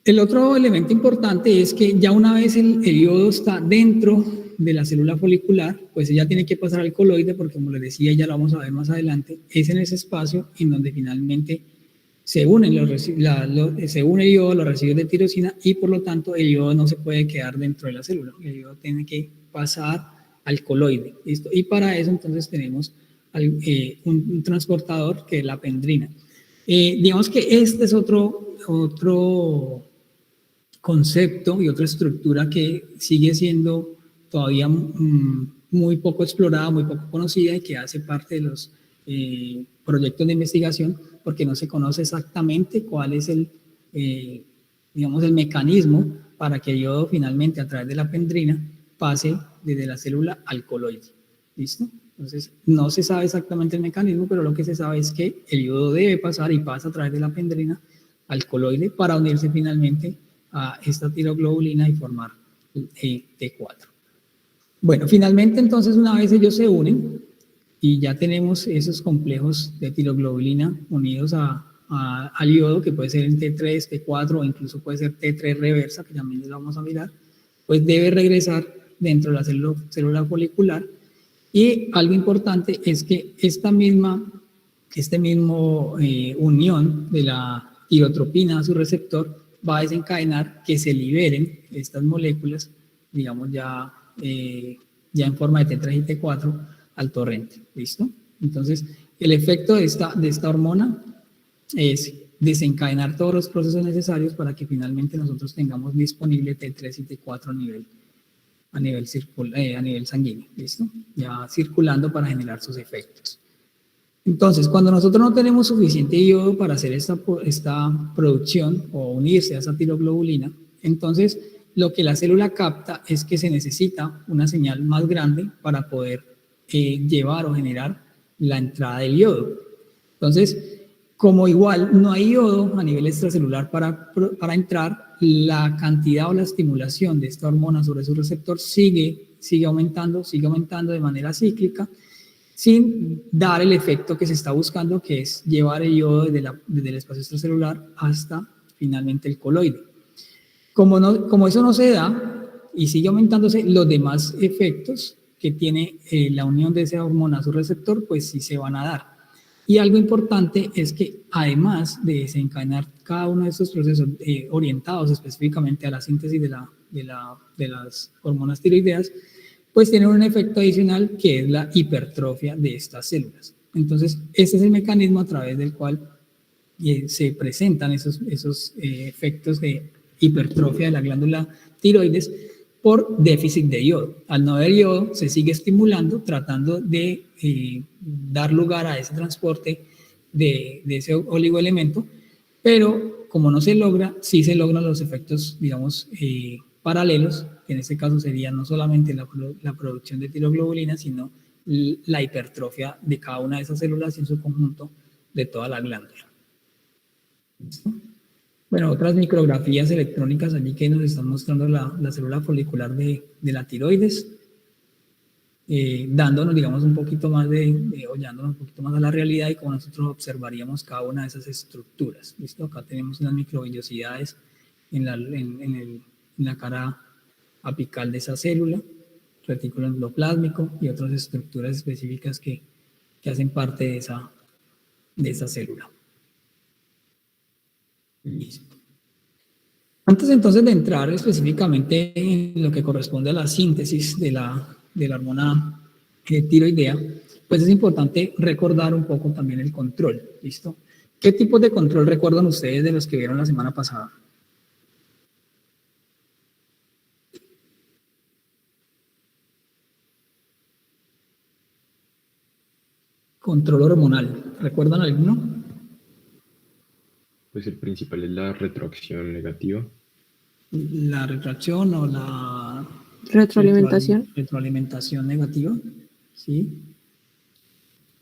B: El otro elemento importante es que ya una vez el yodo está dentro de la célula folicular, pues ella tiene que pasar al coloide, porque como les decía, ya lo vamos a ver más adelante, es en ese espacio en donde finalmente se unen se une el yodo, los residuos de tirosina, y por lo tanto el yodo no se puede quedar dentro de la célula, el yodo tiene que pasar al coloide, ¿listo? Y para eso entonces tenemos un transportador que es la pendrina. Digamos que este es otro concepto y otra estructura que sigue siendo todavía muy poco explorada, muy poco conocida, y que hace parte de los proyectos de investigación porque no se conoce exactamente cuál es digamos, el mecanismo para que el yodo finalmente a través de la pendrina pase desde la célula al coloide. ¿Listo? Entonces, no se sabe exactamente el mecanismo, pero lo que se sabe es que el yodo debe pasar y pasa a través de la pendrina al coloide para unirse finalmente a esta tiroglobulina y formar T4. Bueno, finalmente entonces una vez ellos se unen y ya tenemos esos complejos de tiroglobulina unidos al yodo, que puede ser en T3, T4 o incluso puede ser T3 reversa, que también lo vamos a mirar, pues debe regresar dentro de la célula folicular. Y algo importante es que esta misma unión de la tirotropina a su receptor va a desencadenar que se liberen estas moléculas, digamos ya en forma de T3 y T4 al torrente. ¿Listo? Entonces, el efecto de esta hormona es desencadenar todos los procesos necesarios para que finalmente nosotros tengamos disponible T3 y T4 a nivel sanguíneo, ¿listo? Ya circulando para generar sus efectos. Entonces, cuando nosotros no tenemos suficiente yodo para hacer esta producción o unirse a esa tiroglobulina, entonces lo que la célula capta es que se necesita una señal más grande para poder llevar o generar la entrada del yodo. Entonces, como igual no hay yodo a nivel extracelular para entrar, la cantidad o la estimulación de esta hormona sobre su receptor sigue aumentando de manera cíclica, sin dar el efecto que se está buscando, que es llevar el yodo desde el espacio extracelular hasta finalmente el coloide. Como eso no se da y sigue aumentándose, los demás efectos que tiene la unión de esa hormona a su receptor, pues sí se van a dar. Y algo importante es que además de desencadenar cada uno de estos procesos orientados específicamente a la síntesis de las hormonas tiroideas, pues tienen un efecto adicional que es la hipertrofia de estas células. Entonces, este es el mecanismo a través del cual se presentan esos efectos de hipertrofia de la glándula tiroides por déficit de yodo. Al no haber yodo, se sigue estimulando, tratando de dar lugar a ese transporte de ese oligoelemento, pero como no se logra, sí se logran los efectos, digamos, paralelos, que en este caso sería no solamente la producción de tiroglobulina, sino la hipertrofia de cada una de esas células y en su conjunto de toda la glándula. ¿Listo? Bueno, otras micrografías electrónicas allí que nos están mostrando la célula folicular de la tiroides, dándonos, digamos, un poquito más hollándonos un poquito más a la realidad y como nosotros observaríamos cada una de esas estructuras. ¿Listo? Acá tenemos unas microvellosidades en la cara apical de esa célula, retículo endoplásmico y otras estructuras específicas que hacen parte de esa célula. Listo. Antes entonces de entrar específicamente en lo que corresponde a la síntesis de la hormona tiroidea, pues es importante recordar un poco también el control, ¿listo? ¿Qué tipos de control recuerdan ustedes de los que vieron la semana pasada? Control hormonal, ¿recuerdan alguno?
C: Pues el principal es la retroacción negativa.
B: La retracción o la
A: Retroalimentación.
B: retroalimentación negativa, ¿sí?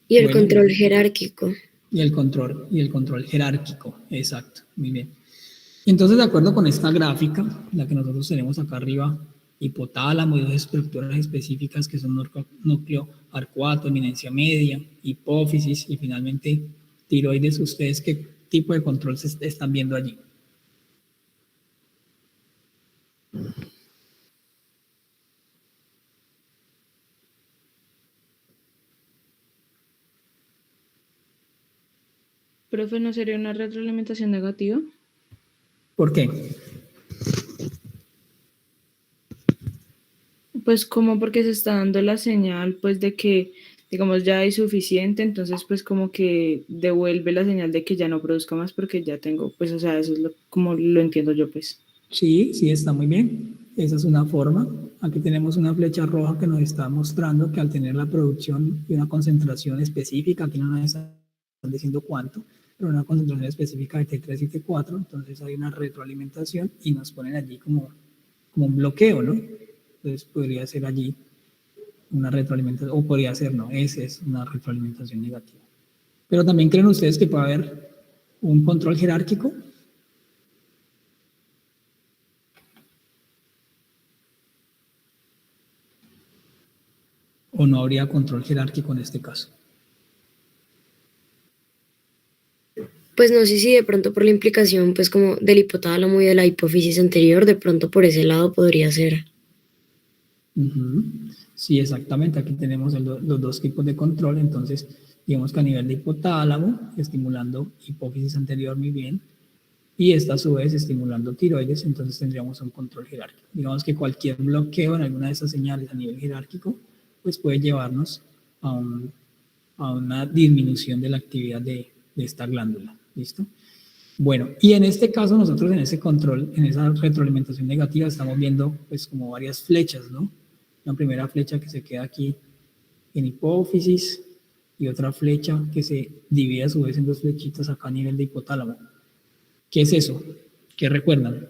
F: Y el
B: Bueno,
F: control jerárquico.
B: y el control jerárquico, exacto, muy bien. Entonces, de acuerdo con esta gráfica, la que nosotros tenemos acá arriba, hipotálamo y dos estructuras específicas que son núcleo arcuato, eminencia media, hipófisis y finalmente tiroides, ¿ustedes qué tipo de control se están viendo allí?
G: Profe, ¿no sería una retroalimentación negativa?
B: ¿Por qué?
G: Pues como porque se está dando la señal, pues de que, digamos, ya hay suficiente, entonces pues como que devuelve la señal de que ya no produzca más porque ya tengo, pues o sea, eso es como lo entiendo yo, pues.
B: Sí, está muy bien. Esa es una forma. Aquí tenemos una flecha roja que nos está mostrando que al tener la producción y una concentración específica, aquí no nos están diciendo cuánto, pero una concentración específica de T3 y T4, entonces hay una retroalimentación y nos ponen allí como un bloqueo, ¿no? Entonces podría ser allí una retroalimentación, o podría ser, no, esa es una retroalimentación negativa. Pero también creen ustedes que puede haber un control jerárquico. ¿O no habría control jerárquico en este caso?
F: Pues no sé si de pronto por la implicación, pues como del hipotálamo y de la hipófisis anterior, de pronto por ese lado podría ser.
B: Sí, exactamente. Aquí tenemos los dos tipos de control. Entonces, digamos que a nivel de hipotálamo, estimulando hipófisis anterior muy bien, y esta a su vez estimulando tiroides, entonces tendríamos un control jerárquico. Digamos que cualquier bloqueo en alguna de esas señales a nivel jerárquico, pues puede llevarnos a una disminución de la actividad de esta glándula. ¿Listo? Bueno, y en este caso nosotros en ese control, en esa retroalimentación negativa, estamos viendo pues como varias flechas, ¿no? La primera flecha que se queda aquí en hipófisis y otra flecha que se divide a su vez en dos flechitas acá a nivel de hipotálamo. ¿Qué es eso? ¿Qué recuerdan?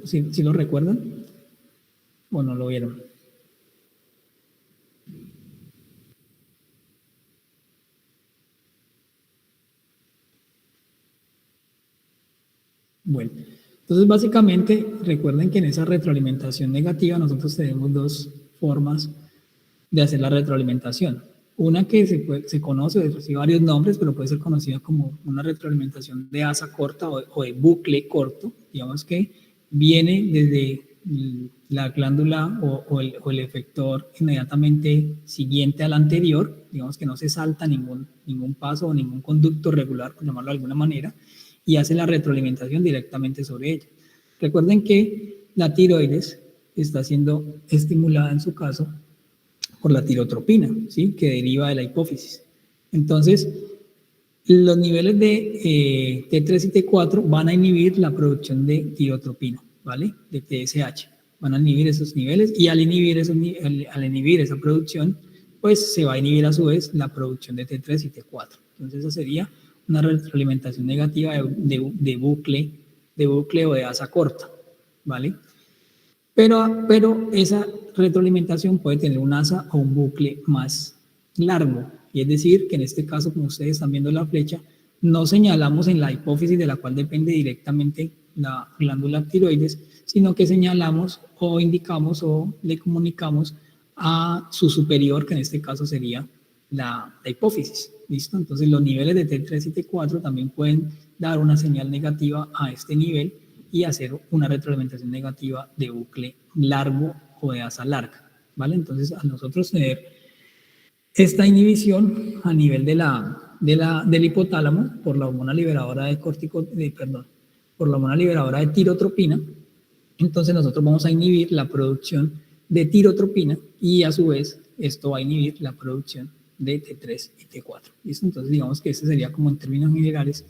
B: ¿Sí lo recuerdan? ¿O no lo vieron? Bueno, entonces básicamente recuerden que en esa retroalimentación negativa nosotros tenemos dos formas de hacer la retroalimentación. Una que se conoce, recibe varios nombres, pero puede ser conocida como una retroalimentación de asa corta o de bucle corto, digamos que viene desde la glándula o el efector inmediatamente siguiente al anterior, digamos que no se salta ningún paso o ningún conducto regular, por llamarlo de alguna manera, y hace la retroalimentación directamente sobre ella. Recuerden que la tiroides está siendo estimulada en su caso por la tirotropina, ¿sí? Que deriva de la hipófisis. Entonces, los niveles de T3 y T4 van a inhibir la producción de tirotropina, ¿vale? De TSH. Van a inhibir esos niveles y al inhibir esa producción, pues se va a inhibir a su vez la producción de T3 y T4. Entonces, esa sería una retroalimentación negativa de bucle o de asa corta, ¿vale? Pero esa retroalimentación puede tener un asa o un bucle más largo. Y es decir, que en este caso, como ustedes están viendo la flecha, no señalamos en la hipófisis de la cual depende directamente la glándula tiroides, sino que señalamos o indicamos o le comunicamos a su superior, que en este caso sería la hipófisis. ¿Listo? Entonces los niveles de T3 y T4 también pueden dar una señal negativa a este nivel y hacer una retroalimentación negativa de bucle largo o de asa larga, ¿vale? Entonces, a nosotros tener esta inhibición a nivel del hipotálamo por la hormona liberadora por la hormona liberadora de tirotropina, entonces nosotros vamos a inhibir la producción de tirotropina y a su vez esto va a inhibir la producción de T3 y T4. ¿Listo? Entonces digamos que ese sería como en términos generales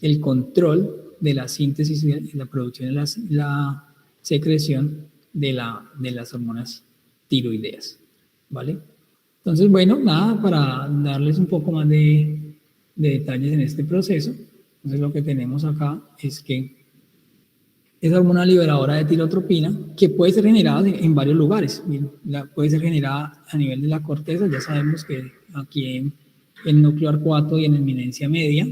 B: el control de la síntesis y la producción y la secreción de las hormonas tiroideas, ¿vale? Entonces, bueno, nada, para darles un poco más de detalles en este proceso, entonces lo que tenemos acá es que esa hormona liberadora de tirotropina, que puede ser generada en varios lugares, puede ser generada a nivel de la corteza, ya sabemos que aquí en el núcleo arcuato y en eminencia media,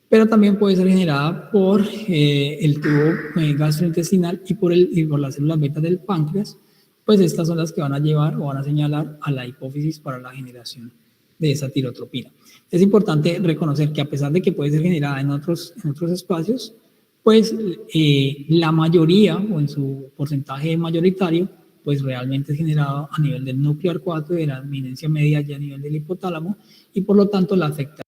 B: pero también puede ser generada por el tubo gastrointestinal y por las células beta del páncreas, pues estas son las que van a llevar o van a señalar a la hipófisis para la generación de esa tirotropina. Es importante reconocer que a pesar de que puede ser generada en otros espacios, pues la mayoría o en su porcentaje mayoritario, pues realmente es generado a nivel del núcleo arcuato y de la eminencia media y a nivel del hipotálamo, y por lo tanto la afecta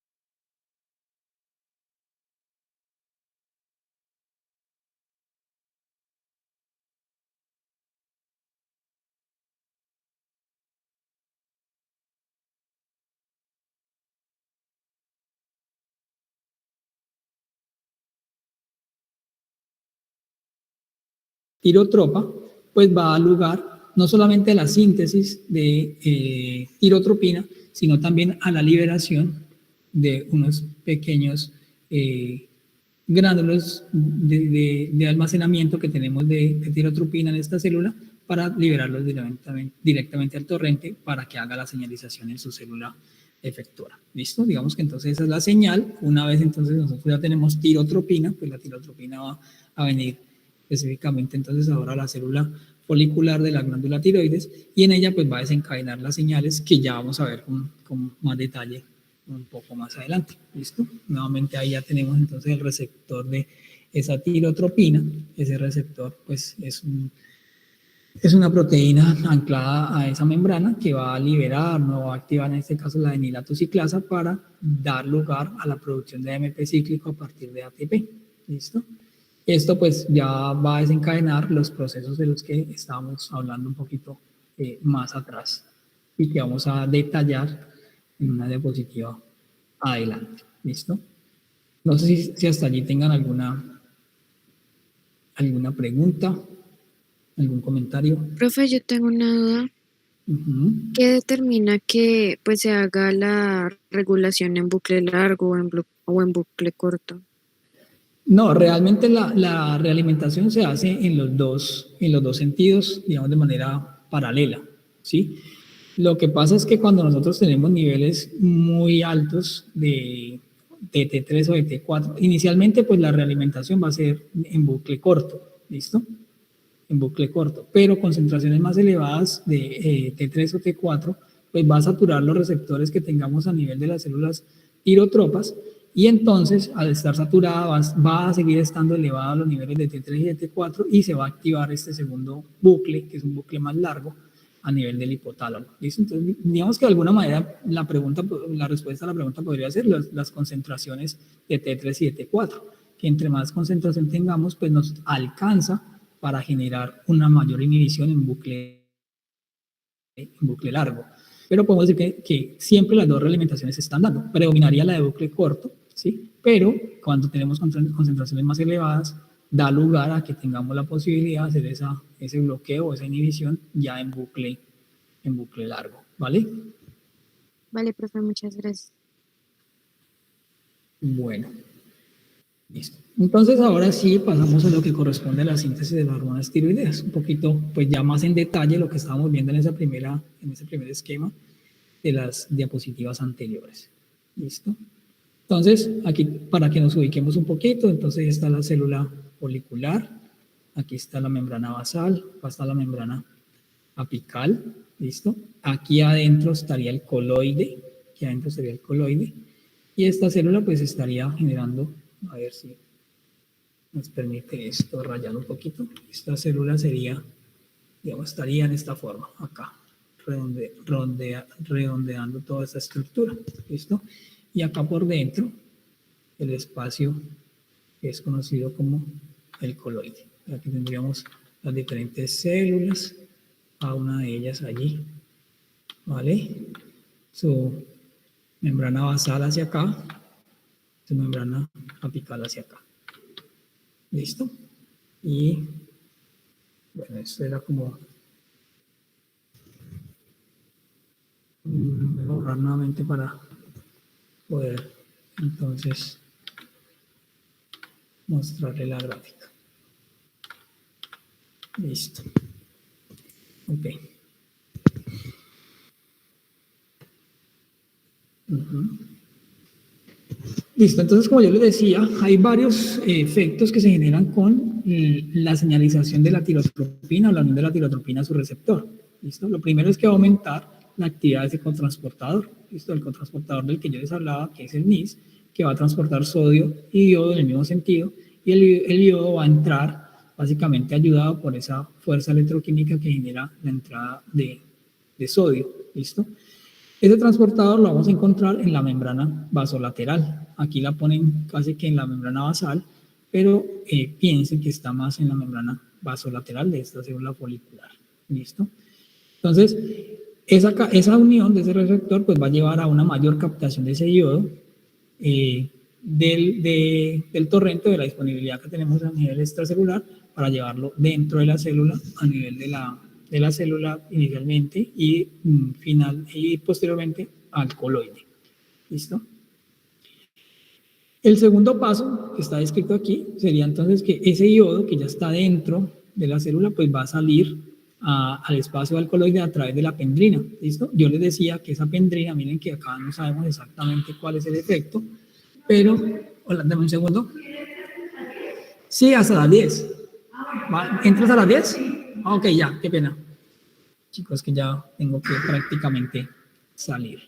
B: tirotropa, pues va a dar lugar no solamente a la síntesis de tirotropina, sino también a la liberación de unos pequeños gránulos de almacenamiento que tenemos de tirotropina en esta célula para liberarlos directamente al torrente para que haga la señalización en su célula efectora. ¿Listo? Digamos que entonces esa es la señal. Una vez entonces nosotros ya tenemos tirotropina, pues la tirotropina va a venir específicamente entonces ahora a la célula folicular de la glándula tiroides y en ella pues va a desencadenar las señales que ya vamos a ver con más detalle un poco más adelante. ¿Listo? Nuevamente ahí ya tenemos entonces el receptor de esa tirotropina. Ese receptor pues es una proteína anclada a esa membrana que va a liberar, no va a activar en este caso la enilato ciclasa para dar lugar a la producción de AMP cíclico a partir de ATP. ¿Listo? Esto pues ya va a desencadenar los procesos de los que estábamos hablando un poquito más atrás y que vamos a detallar en una diapositiva adelante. ¿Listo? No sé si hasta allí tengan alguna pregunta. ¿Algún comentario?
A: Profe, yo tengo una duda. ¿Qué determina que pues se haga la regulación en bucle largo o en bucle corto?
B: No, realmente la realimentación se hace en los dos sentidos, digamos, de manera paralela, ¿sí? Lo que pasa es que cuando nosotros tenemos niveles muy altos de T3 o de T4, inicialmente pues la realimentación va a ser en bucle corto, ¿listo? En bucle corto, pero concentraciones más elevadas de T3 o T4, pues va a saturar los receptores que tengamos a nivel de las células tirotropas y entonces al estar saturada va a seguir estando elevados los niveles de T3 y de T4 y se va a activar este segundo bucle, que es un bucle más largo a nivel del hipotálamo. ¿Listo? Entonces, digamos que de alguna manera la respuesta a la pregunta podría ser las concentraciones de T3 y de T4, que entre más concentración tengamos, pues nos alcanza para generar una mayor inhibición en bucle largo. Pero podemos decir que siempre las dos realimentaciones se están dando. Predominaría la de bucle corto, ¿sí? Pero cuando tenemos concentraciones más elevadas, da lugar a que tengamos la posibilidad de hacer ese bloqueo, esa inhibición ya en bucle largo, ¿vale?
A: Vale, profe, muchas gracias.
B: Bueno. Listo. Entonces ahora sí pasamos a lo que corresponde a la síntesis de las hormonas tiroideas, un poquito pues ya más en detalle lo que estábamos viendo en ese primer esquema de las diapositivas anteriores. ¿Listo? Entonces aquí para que nos ubiquemos un poquito, entonces está la célula folicular, aquí está la membrana basal, acá está la membrana apical, ¿listo? Aquí adentro estaría el coloide, y esta célula pues estaría generando, a ver si nos permite esto rayar un poquito. Esta célula sería, digamos, estaría en esta forma, acá, redondeando toda esta estructura, ¿listo? Y acá por dentro, el espacio que es conocido como el coloide. Aquí tendríamos las diferentes células, a una de ellas allí, ¿vale? Su membrana basal hacia acá, su membrana apical hacia acá. ¿Listo? Y bueno, esto era como voy a borrar nuevamente para poder entonces mostrarle la gráfica. Listo. Ok. Listo, entonces como yo les decía, hay varios efectos que se generan con la señalización de la tirotropina o la unión de la tirotropina a su receptor. ¿Listo? Lo primero es que va a aumentar la actividad de ese cotransportador. ¿Listo? El cotransportador del que yo les hablaba, que es el NIS, que va a transportar sodio y yodo en el mismo sentido, y el yodo va a entrar básicamente ayudado por esa fuerza electroquímica que genera la entrada de sodio. ¿Listo? Ese transportador lo vamos a encontrar en la membrana vasolateral. Aquí la ponen casi que en la membrana basal, pero piensen que está más en la membrana vasolateral de esta célula folicular. ¿Listo? Entonces, esa unión de ese receptor pues, va a llevar a una mayor captación de ese yodo del torrente, de la disponibilidad que tenemos a nivel extracelular para llevarlo dentro de la célula, a nivel de la célula inicialmente y, y posteriormente al coloide. ¿Listo? El segundo paso que está descrito aquí sería entonces que ese iodo que ya está dentro de la célula pues va a salir al espacio del coloide a través de la pendrina. ¿Listo? Yo les decía que esa pendrina, miren que acá no sabemos exactamente cuál es el efecto, pero, hola, dame un segundo. Sí, hasta las 10. ¿Entras a las 10? Ok, ya, qué pena. Chicos, que ya tengo que prácticamente salir.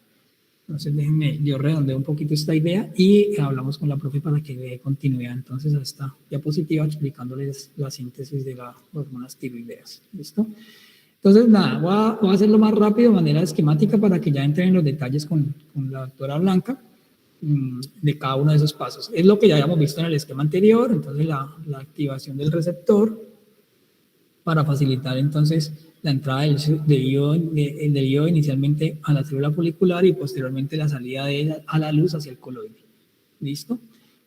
B: Entonces, déjenme, yo redondeo un poquito esta idea y hablamos con la profe para que dé continuidad entonces a esta diapositiva explicándoles la síntesis de las hormonas tiroideas. ¿Listo? Entonces, nada, voy a hacerlo más rápido de manera esquemática para que ya entren en los detalles con la doctora Blanca de cada uno de esos pasos. Es lo que ya habíamos visto en el esquema anterior, entonces la activación del receptor para facilitar entonces la entrada del iodo inicialmente a la célula folicular y posteriormente la salida de ella a la luz hacia el coloide. ¿Listo?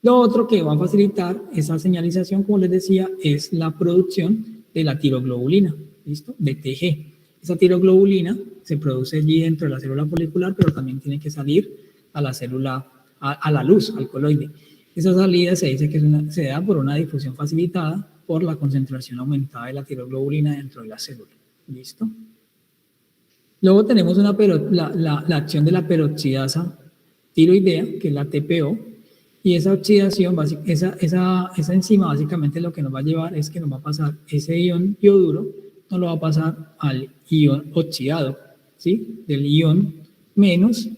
B: Lo otro que va a facilitar esa señalización, como les decía, es la producción de la tiroglobulina, ¿listo? De TG. Esa tiroglobulina se produce allí dentro de la célula folicular, pero también tiene que salir a la célula, a la luz, al coloide. Esa salida se dice que se da por una difusión facilitada por la concentración aumentada de la tiroglobulina dentro de la célula. ¿Listo? Luego tenemos la acción de la peroxidasa tiroidea, que es la TPO, y esa oxidación, esa enzima básicamente lo que nos va a llevar es que nos va a pasar ese ion ioduro, nos lo va a pasar al ion oxidado, ¿sí? Del ion menos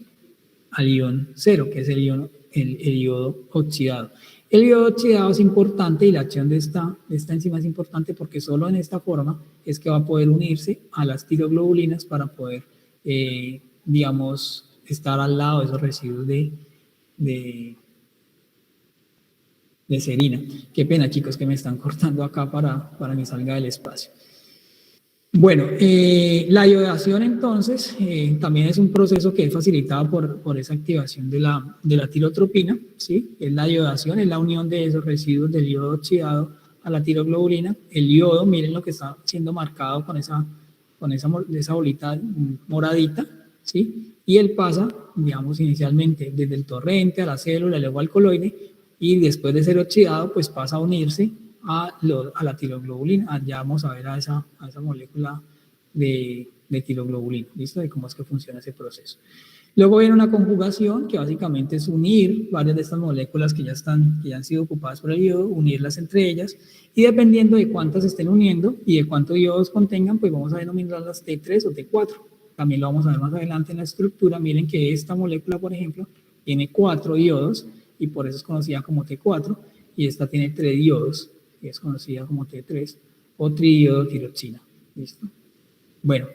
B: al ion cero, que es el iodo oxidado. El iodo oxidado es importante y la acción de esta enzima es importante porque solo en esta forma es que va a poder unirse a las tiroglobulinas para poder, digamos, estar al lado de esos residuos de serina. Qué pena, chicos, que me están cortando acá para que salga del espacio. Bueno, la iodación entonces también es un proceso que es facilitado por esa activación de la tirotropina, ¿sí? Es la iodación, es la unión de esos residuos del iodo oxidado a la tiroglobulina. El iodo, miren lo que está siendo marcado con esa bolita moradita, ¿sí? Y él pasa, digamos, inicialmente desde el torrente a la célula, luego al coloide, y después de ser oxidado, pues pasa a unirse a la tiroglobulina. Ya vamos a ver a esa molécula de tiroglobulina, ¿listo? De cómo es que funciona ese proceso. Luego viene una conjugación que básicamente es unir varias de estas moléculas que ya han sido ocupadas por el iodo, unirlas entre ellas, y dependiendo de cuántas se estén uniendo y de cuántos iodos contengan, pues vamos a denominarlas T3 o T4. También lo vamos a ver más adelante en la estructura. Miren que esta molécula, por ejemplo, tiene 4 iodos y por eso es conocida como T4, y esta tiene 3 iodos, que es conocida como T3 o triiodotiroxina. ¿Listo? Bueno,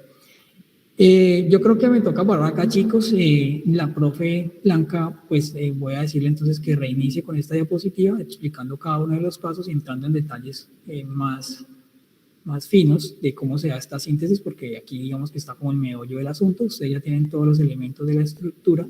B: yo creo que me toca parar acá, chicos. La profe Blanca, pues voy a decirle entonces que reinicie con esta diapositiva, explicando cada uno de los pasos y entrando en detalles más finos de cómo se da esta síntesis, porque aquí digamos que está como el meollo del asunto. Ustedes ya tienen todos los elementos de la estructura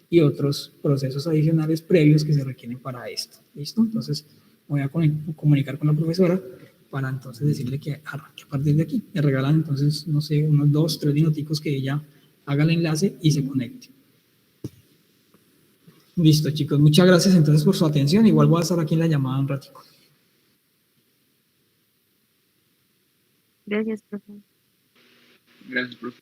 B: y otros procesos adicionales previos que se requieren para esto. ¿Listo? Entonces voy a comunicar con la profesora para entonces decirle que arranque a partir de aquí. Me regalan entonces, no sé, unos 2, 3 minuticos que ella haga el enlace y se conecte. Listo, chicos. Muchas gracias entonces por su atención. Igual voy a estar aquí en la llamada un ratico.
A: Gracias, profe.
H: Gracias, profe.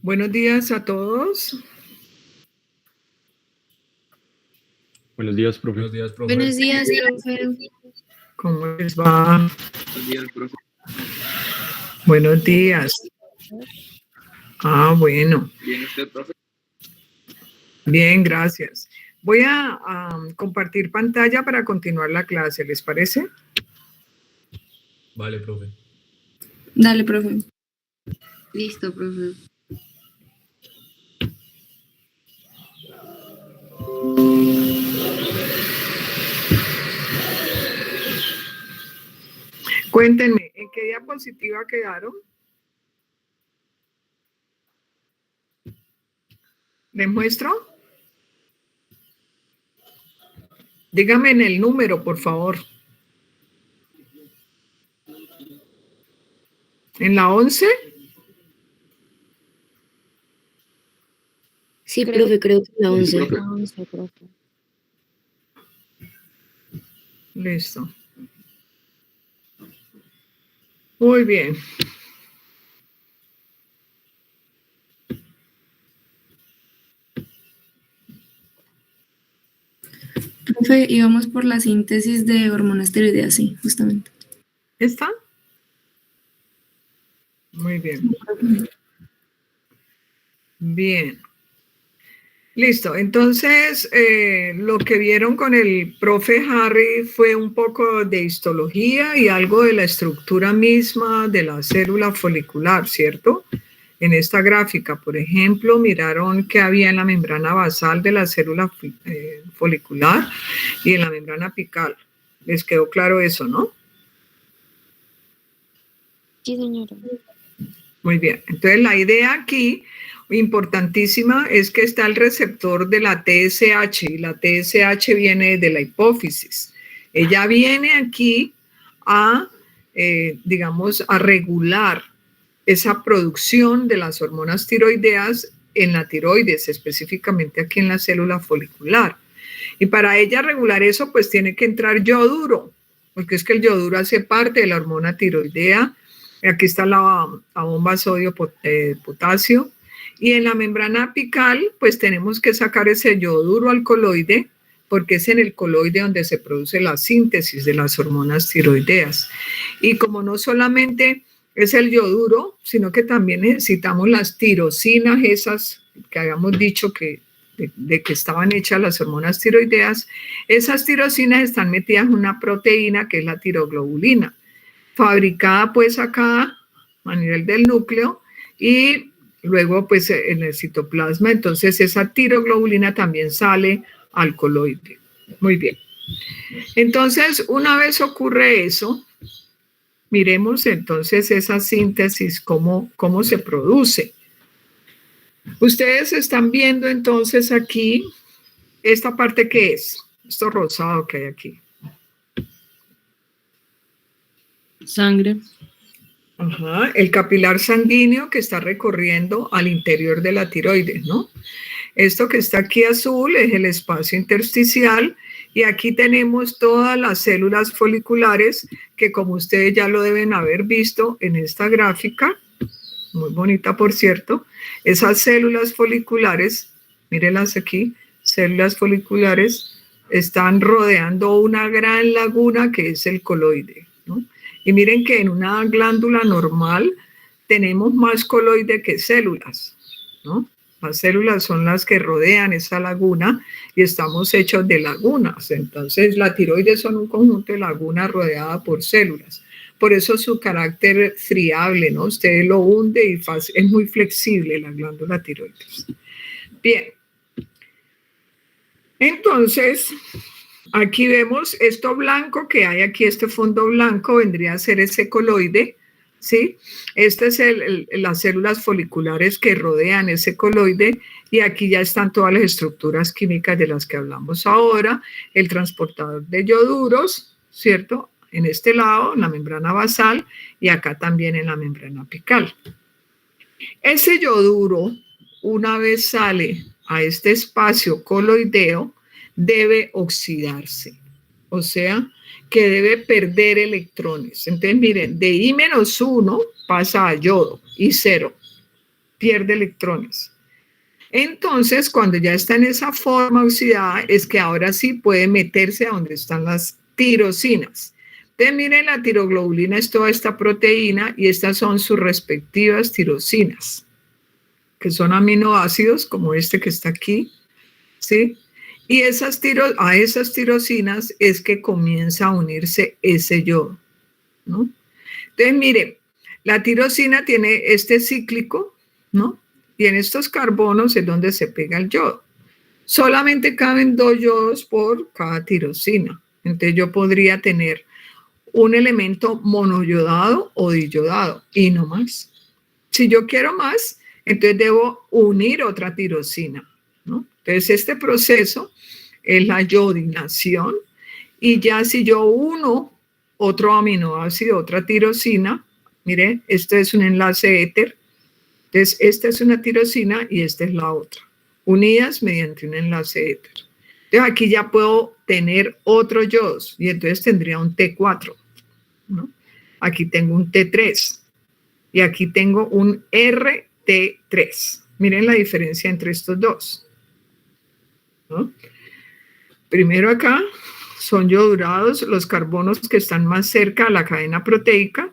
I: Buenos días a todos.
C: Buenos días, profe.
A: Buenos días, profe.
I: ¿Cómo les va?
H: Buenos días, profe.
I: Buenos días. Ah, bueno.
H: Bien, usted, profe.
I: Bien, gracias. Voy a compartir pantalla para continuar la clase, ¿les parece?
J: Vale, profe.
E: Dale, profe.
A: Listo, profe.
I: Cuéntenme, ¿en qué diapositiva quedaron? ¿Les muestro? Dígame en el número, por favor. ¿En la 11?
F: Sí, profe, creo que la
H: Sí,
F: 11.
H: profe.
A: 11, profe.
I: Listo. Muy bien.
E: Profe, íbamos por la síntesis de hormonas tiroideas, sí, justamente.
I: ¿Está? Muy bien. Bien. Listo. Entonces, lo que vieron con el profe Harry fue un poco de histología y algo de la estructura misma de la célula folicular, ¿cierto? En esta gráfica, por ejemplo, miraron qué había en la membrana basal de la célula folicular y en la membrana apical. ¿Les quedó claro eso, no?
A: Sí, señora.
I: Muy bien. Entonces, la idea aquí, importantísima, es que está el receptor de la TSH y la TSH viene de la hipófisis. Ella viene aquí a, digamos, a regular esa producción de las hormonas tiroideas en la tiroides, específicamente aquí en la célula folicular. Y para ella regular eso, pues tiene que entrar yoduro, porque es que el yoduro hace parte de la hormona tiroidea. Aquí está la bomba sodio-potasio. Y en la membrana apical, pues tenemos que sacar ese yoduro al coloide, porque es en el coloide donde se produce la síntesis de las hormonas tiroideas. Y como no solamente es el yoduro, sino que también necesitamos las tirosinas, esas que habíamos dicho que de que estaban hechas las hormonas tiroideas, esas tirosinas están metidas en una proteína que es la tiroglobulina, fabricada pues acá a nivel del núcleo y luego pues en el citoplasma. Entonces esa tiroglobulina también sale al coloide. Muy bien. Entonces, una vez ocurre eso, miremos entonces esa síntesis, cómo se produce. Ustedes están viendo entonces aquí esta parte que es, esto rosado que hay aquí.
G: Sangre.
I: Ajá, el capilar sanguíneo que está recorriendo al interior de la tiroides, ¿no? Esto que está aquí azul es el espacio intersticial y aquí tenemos todas las células foliculares que, como ustedes ya lo deben haber visto en esta gráfica, muy bonita por cierto, esas células foliculares, mírenlas aquí, células foliculares están rodeando una gran laguna que es el coloide, ¿no? Y miren que en una glándula normal tenemos más coloide que células, ¿no? Las células son las que rodean esa laguna y estamos hechos de lagunas. Entonces, la tiroides son un conjunto de lagunas rodeadas por células. Por eso su carácter friable, ¿no? Usted lo hunde y es muy flexible la glándula tiroides. Bien. Entonces, aquí vemos esto blanco que hay aquí, este fondo blanco vendría a ser ese coloide, ¿sí? Este es las células foliculares que rodean ese coloide y aquí ya están todas las estructuras químicas de las que hablamos ahora, el transportador de ioduros, ¿cierto? En este lado, en la membrana basal y acá también en la membrana apical. Ese yoduro, una vez sale a este espacio coloideo, debe oxidarse, o sea, que debe perder electrones. Entonces, miren, de I-1 pasa a yodo, I0. pierde electrones. Entonces, cuando ya está en esa forma oxidada, es que ahora sí puede meterse a donde están las tirosinas. Entonces, miren, la tiroglobulina es toda esta proteína y estas son sus respectivas tirosinas, que son aminoácidos como este que está aquí, ¿sí? Y a esas tirosinas es que comienza a unirse ese yodo, ¿no? Entonces, miren, la tirosina tiene este cíclico, ¿no? Y en estos carbonos es donde se pega el yodo. Solamente caben 2 yodos por cada tirosina. Entonces yo podría tener un elemento monoyodado o diyodado y no más. Si yo quiero más, entonces debo unir otra tirosina, ¿no? Entonces este proceso es la yodinación y ya si yo uno otro aminoácido, otra tirosina, mire, este es un enlace éter, entonces esta es una tirosina y esta es la otra, unidas mediante un enlace éter. Entonces aquí ya puedo tener otro yodos y entonces tendría un T4, ¿no? Aquí tengo un T3 y aquí tengo un RT3. Miren la diferencia entre estos dos, ¿no? Primero acá son yodurados los carbonos que están más cerca a la cadena proteica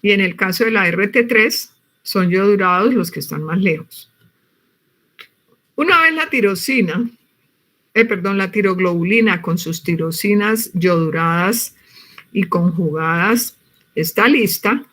I: y en el caso de la RT3 son yodurados los que están más lejos. Una vez la la tiroglobulina con sus tirosinas yoduradas y conjugadas está lista,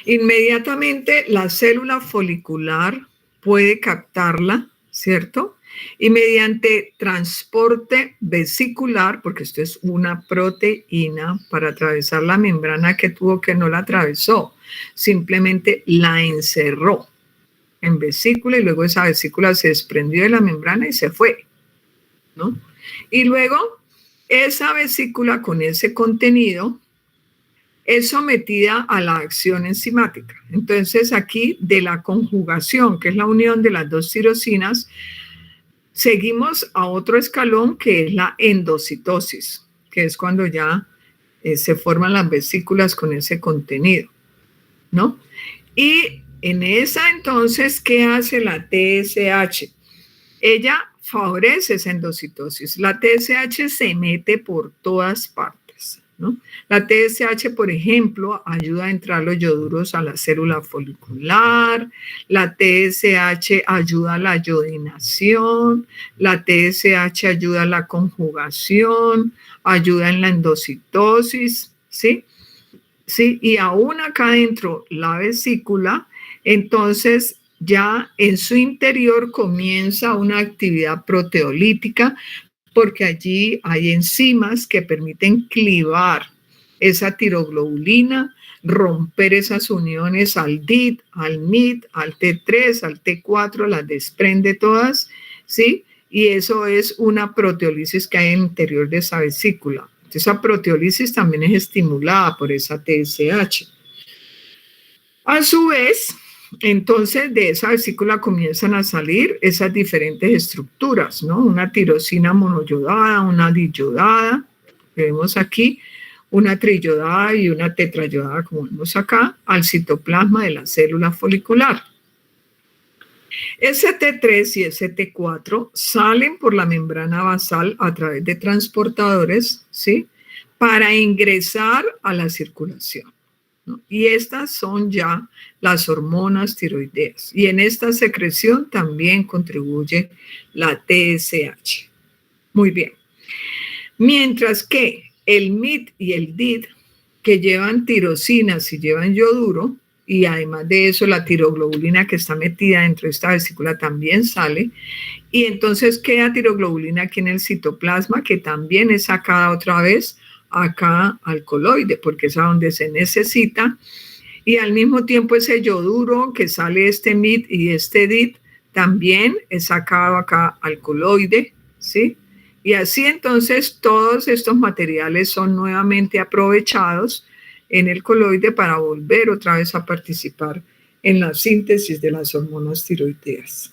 I: inmediatamente la célula folicular puede captarla, ¿cierto? Y mediante transporte vesicular, porque esto es una proteína, para atravesar la membrana que tuvo que no la atravesó, simplemente la encerró en vesícula y luego esa vesícula se desprendió de la membrana y se fue, ¿no? Y luego esa vesícula con ese contenido es sometida a la acción enzimática. Entonces aquí de la conjugación, que es la unión de las 2 tirosinas, seguimos a otro escalón que es la endocitosis, que es cuando ya se forman las vesículas con ese contenido, ¿no? Y en esa entonces, ¿qué hace la TSH? Ella favorece esa endocitosis. La TSH se mete por todas partes, ¿no? La TSH, por ejemplo, ayuda a entrar los yoduros a la célula folicular, la TSH ayuda a la yodinación, la TSH ayuda a la conjugación, ayuda en la endocitosis, ¿sí? Sí, y aún acá adentro la vesícula, entonces ya en su interior comienza una actividad proteolítica porque allí hay enzimas que permiten clivar esa tiroglobulina, romper esas uniones al DID, al MID, al T3, al T4, las desprende todas, ¿sí? Y eso es una proteólisis que hay en el interior de esa vesícula. Esa proteólisis también es estimulada por esa TSH. A su vez, entonces de esa vesícula comienzan a salir esas diferentes estructuras, ¿no? Una tirosina monoyodada, una diyodada, que vemos aquí, una triyodada y una tetrayodada, como vemos acá, al citoplasma de la célula folicular. Ese T3 y ese T4 salen por la membrana basal a través de transportadores, ¿sí? Para ingresar a la circulación, ¿no? Y estas son ya las hormonas tiroideas. Y en esta secreción también contribuye la TSH. Muy bien. Mientras que el MID y el DID, que llevan tirosinas y llevan yoduro, y además de eso la tiroglobulina que está metida dentro de esta vesícula también sale, y entonces queda tiroglobulina aquí en el citoplasma que también es sacada otra vez acá al coloide, porque es a donde se necesita, y al mismo tiempo ese yoduro que sale este MID y este DID también es sacado acá al coloide, ¿sí? Y así entonces todos estos materiales son nuevamente aprovechados en el coloide para volver otra vez a participar en la síntesis de las hormonas tiroideas.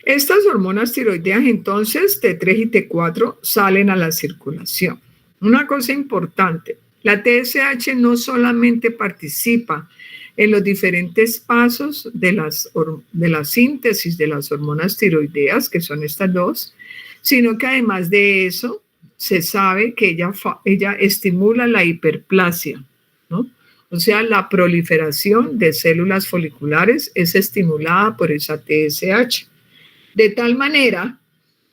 I: Estas hormonas tiroideas entonces, T3 y T4, salen a la circulación. Una cosa importante, la TSH no solamente participa en los diferentes pasos de la síntesis de las hormonas tiroideas, que son estas dos, sino que además de eso, se sabe que ella estimula la hiperplasia, ¿no? O sea, la proliferación de células foliculares es estimulada por esa TSH. De tal manera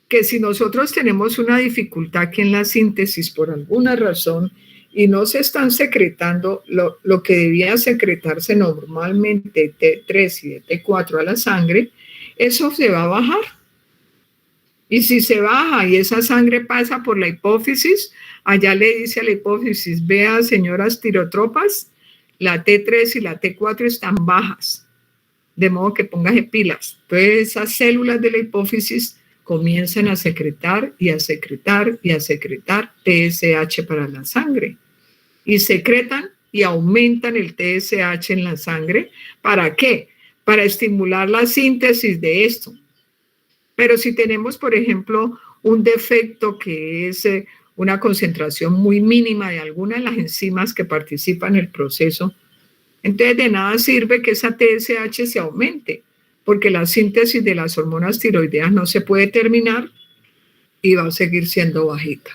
I: que si nosotros tenemos una dificultad aquí en la síntesis por alguna razón y no se están secretando lo que debía secretarse normalmente T3 y de T4 a la sangre, eso se va a bajar. Y si se baja y esa sangre pasa por la hipófisis, allá le dice a la hipófisis, vea señoras tirotropas, la T3 y la T4 están bajas, de modo que póngase pilas. Entonces esas células de la hipófisis comienzan a secretar y a secretar y a secretar TSH para la sangre. Y secretan y aumentan el TSH en la sangre. ¿Para qué? Para estimular la síntesis de esto. Pero si tenemos, por ejemplo, un defecto que es una concentración muy mínima de alguna de las enzimas que participan en el proceso, entonces de nada sirve que esa TSH se aumente, porque la síntesis de las hormonas tiroideas no se puede terminar y va a seguir siendo bajita.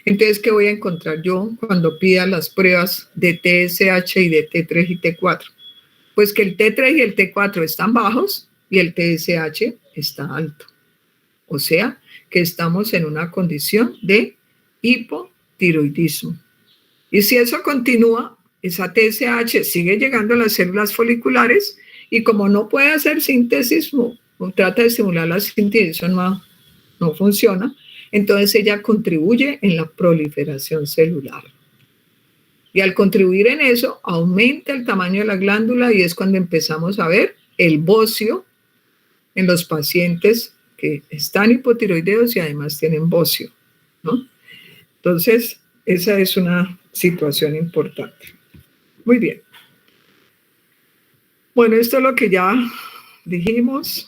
I: Entonces, ¿qué voy a encontrar yo cuando pida las pruebas de TSH y de T3 y T4? Pues que el T3 y el T4 están bajos y el TSH está alto. O sea, que estamos en una condición de hipotiroidismo. Y si eso continúa, esa TSH sigue llegando a las células foliculares y como no puede hacer síntesis, o trata de estimular la síntesis, eso no funciona, entonces ella contribuye en la proliferación celular. Y al contribuir en eso, aumenta el tamaño de la glándula y es cuando empezamos a ver el bocio en los pacientes que están hipotiroideos y además tienen bocio, ¿no? Entonces, esa es una situación importante. Muy bien. Bueno, esto es lo que ya dijimos.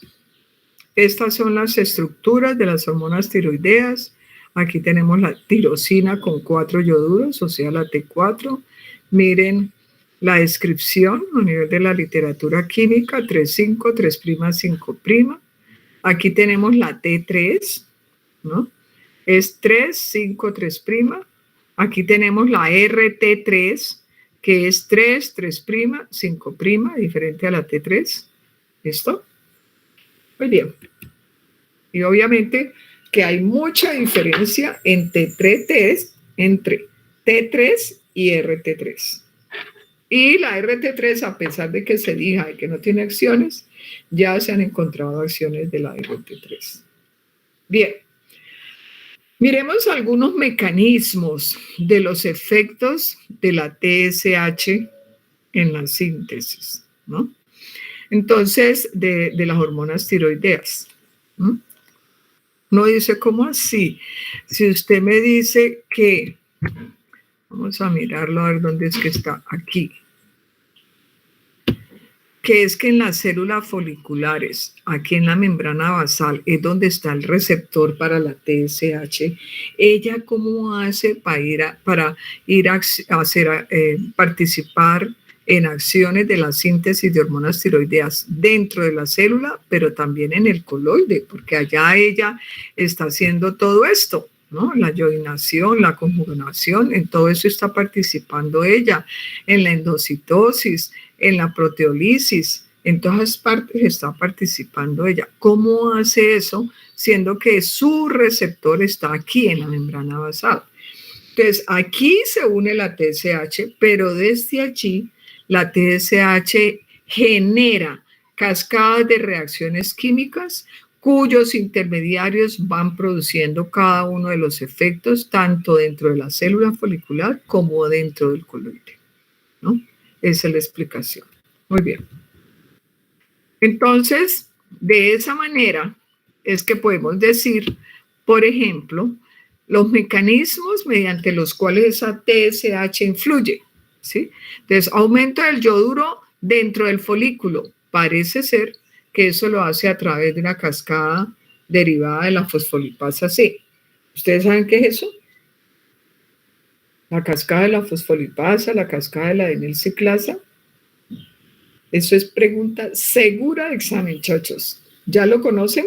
I: Estas son las estructuras de las hormonas tiroideas. Aquí tenemos la tirosina con 4 ioduros, o sea, la T4. Miren la descripción a nivel de la literatura química, 3,5, 3', 5'. Aquí tenemos la T3, ¿no? Es 3, 5, 3'. Aquí tenemos la RT3, que es 3, 3', 5', diferente a la T3. ¿Listo? Muy bien. Y obviamente que hay mucha diferencia entre T3 y RT3. Y la RT3, a pesar de que se diga que no tiene acciones, ya se han encontrado acciones de la RT3. Bien. Miremos algunos mecanismos de los efectos de la TSH en la síntesis, ¿no? Entonces, de las hormonas tiroideas. Uno dice, ¿cómo así? Si usted me dice que, vamos a mirarlo a ver dónde es que está, aquí, que es que en las células foliculares, aquí en la membrana basal, es donde está el receptor para la TSH. ¿Ella cómo hace para ir a participar en acciones de la síntesis de hormonas tiroideas dentro de la célula, pero también en el coloide? Porque allá ella está haciendo todo esto, ¿no? La iodinación, la conjugación, en todo eso está participando ella, en la endocitosis, en la proteólisis, en todas partes está participando ella. ¿Cómo hace eso? Siendo que su receptor está aquí en la membrana basal. Entonces, aquí se une la TSH, pero desde allí la TSH genera cascadas de reacciones químicas cuyos intermediarios van produciendo cada uno de los efectos, tanto dentro de la célula folicular como dentro del coloide, ¿no? Esa es la explicación. Muy bien. Entonces, de esa manera es que podemos decir, por ejemplo, los mecanismos mediante los cuales esa TSH influye, ¿sí? Entonces, aumento del yoduro dentro del folículo. Parece ser que eso lo hace a través de una cascada derivada de la fosfolipasa C. ¿Ustedes saben qué es eso? La cascada de la fosfolipasa, la cascada de la adenilciclasa. Eso es pregunta segura de examen, chochos. ¿Ya lo conocen?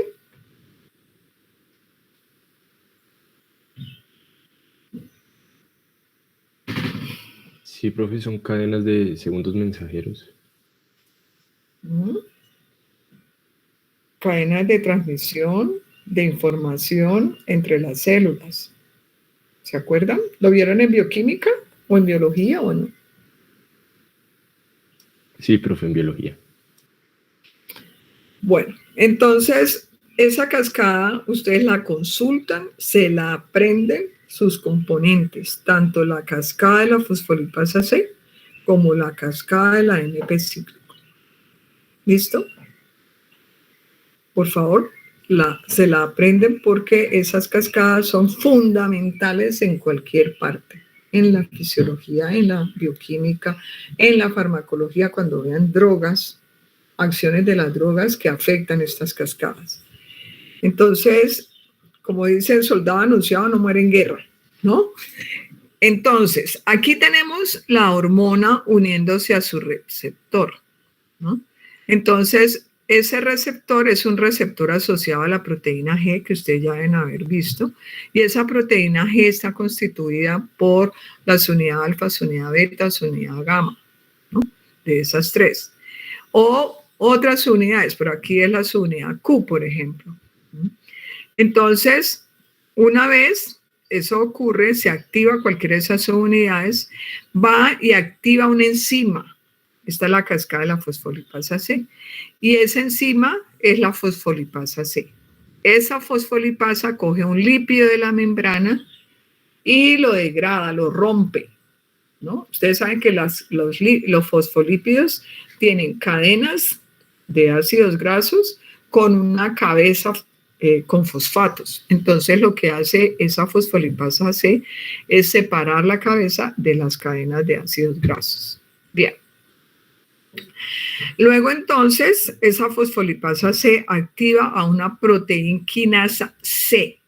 C: Sí, profe, son cadenas de segundos mensajeros.
I: Cadenas de transmisión de información entre las células. ¿Se acuerdan? ¿Lo vieron en bioquímica o en biología o no?
C: Sí, profe, en biología.
I: Bueno, entonces esa cascada ustedes la consultan, se la aprenden sus componentes, tanto la cascada de la fosfolipasa C como la cascada de la AMP cíclico. ¿Listo? Por favor, se la aprenden porque esas cascadas son fundamentales en cualquier parte, en la fisiología, en la bioquímica, en la farmacología, cuando vean drogas, acciones de las drogas que afectan estas cascadas. Entonces, como dice el soldado anunciado, no muere en guerra, ¿no? Entonces, aquí tenemos la hormona uniéndose a su receptor, ¿no? Entonces, ese receptor es un receptor asociado a la proteína G que ustedes ya deben haber visto, y esa proteína G está constituida por la su unidad alfa, su unidad beta, su unidad gamma, ¿no? De esas tres. O otras unidades, pero aquí es la subunidad Q, por ejemplo. Entonces, una vez eso ocurre, se activa cualquiera de esas subunidades, va y activa una enzima. Esta es la cascada de la fosfolipasa C. Y esa enzima es la fosfolipasa C. Esa fosfolipasa coge un lípido de la membrana y lo degrada, lo rompe, ¿no? Ustedes saben que los fosfolípidos tienen cadenas de ácidos grasos con una cabeza con fosfatos. Entonces lo que hace esa fosfolipasa C es separar la cabeza de las cadenas de ácidos grasos. Bien. Luego entonces esa fosfolipasa C activa a una proteinquinasa C.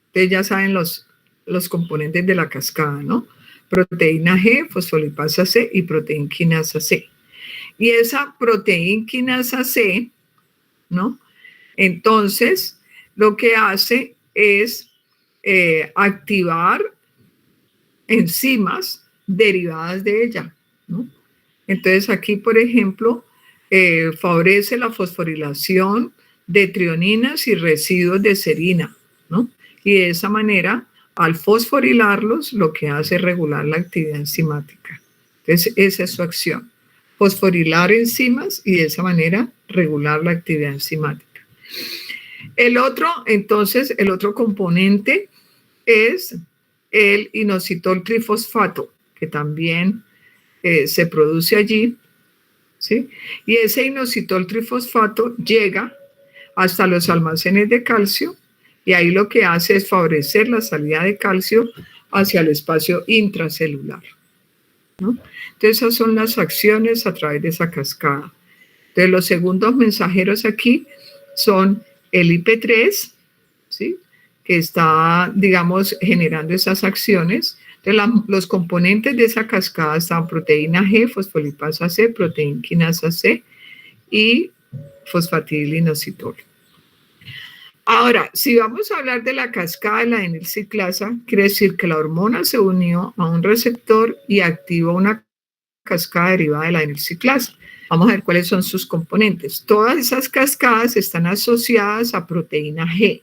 I: Ustedes ya saben los componentes de la cascada, ¿no? Proteína G, fosfolipasa C y proteinquinasa C. Y esa proteinquinasa C, ¿no? Entonces, lo que hace es activar enzimas derivadas de ella, ¿no? Entonces, aquí, por ejemplo, favorece la fosforilación de trioninas y residuos de serina, ¿no? Y de esa manera, al fosforilarlos, lo que hace es regular la actividad enzimática. Entonces, esa es su acción. Fosforilar enzimas y de esa manera regular la actividad enzimática. El otro componente es el inositol trifosfato, que también se produce allí, ¿sí? Y ese inositol trifosfato llega hasta los almacenes de calcio y ahí lo que hace es favorecer la salida de calcio hacia el espacio intracelular, ¿no? Entonces esas son las acciones a través de esa cascada. Entonces los segundos mensajeros aquí son el IP3, ¿sí? Que está, digamos, generando esas acciones. Entonces los componentes de esa cascada están proteína G, fosfolipasa C, proteinquinasa C y fosfatidilinositol. Ahora, si vamos a hablar de la cascada de la adenilciclasa, quiere decir que la hormona se unió a un receptor y activó una cascada derivada de la adenilciclasa. Vamos a ver cuáles son sus componentes. Todas esas cascadas están asociadas a proteína G.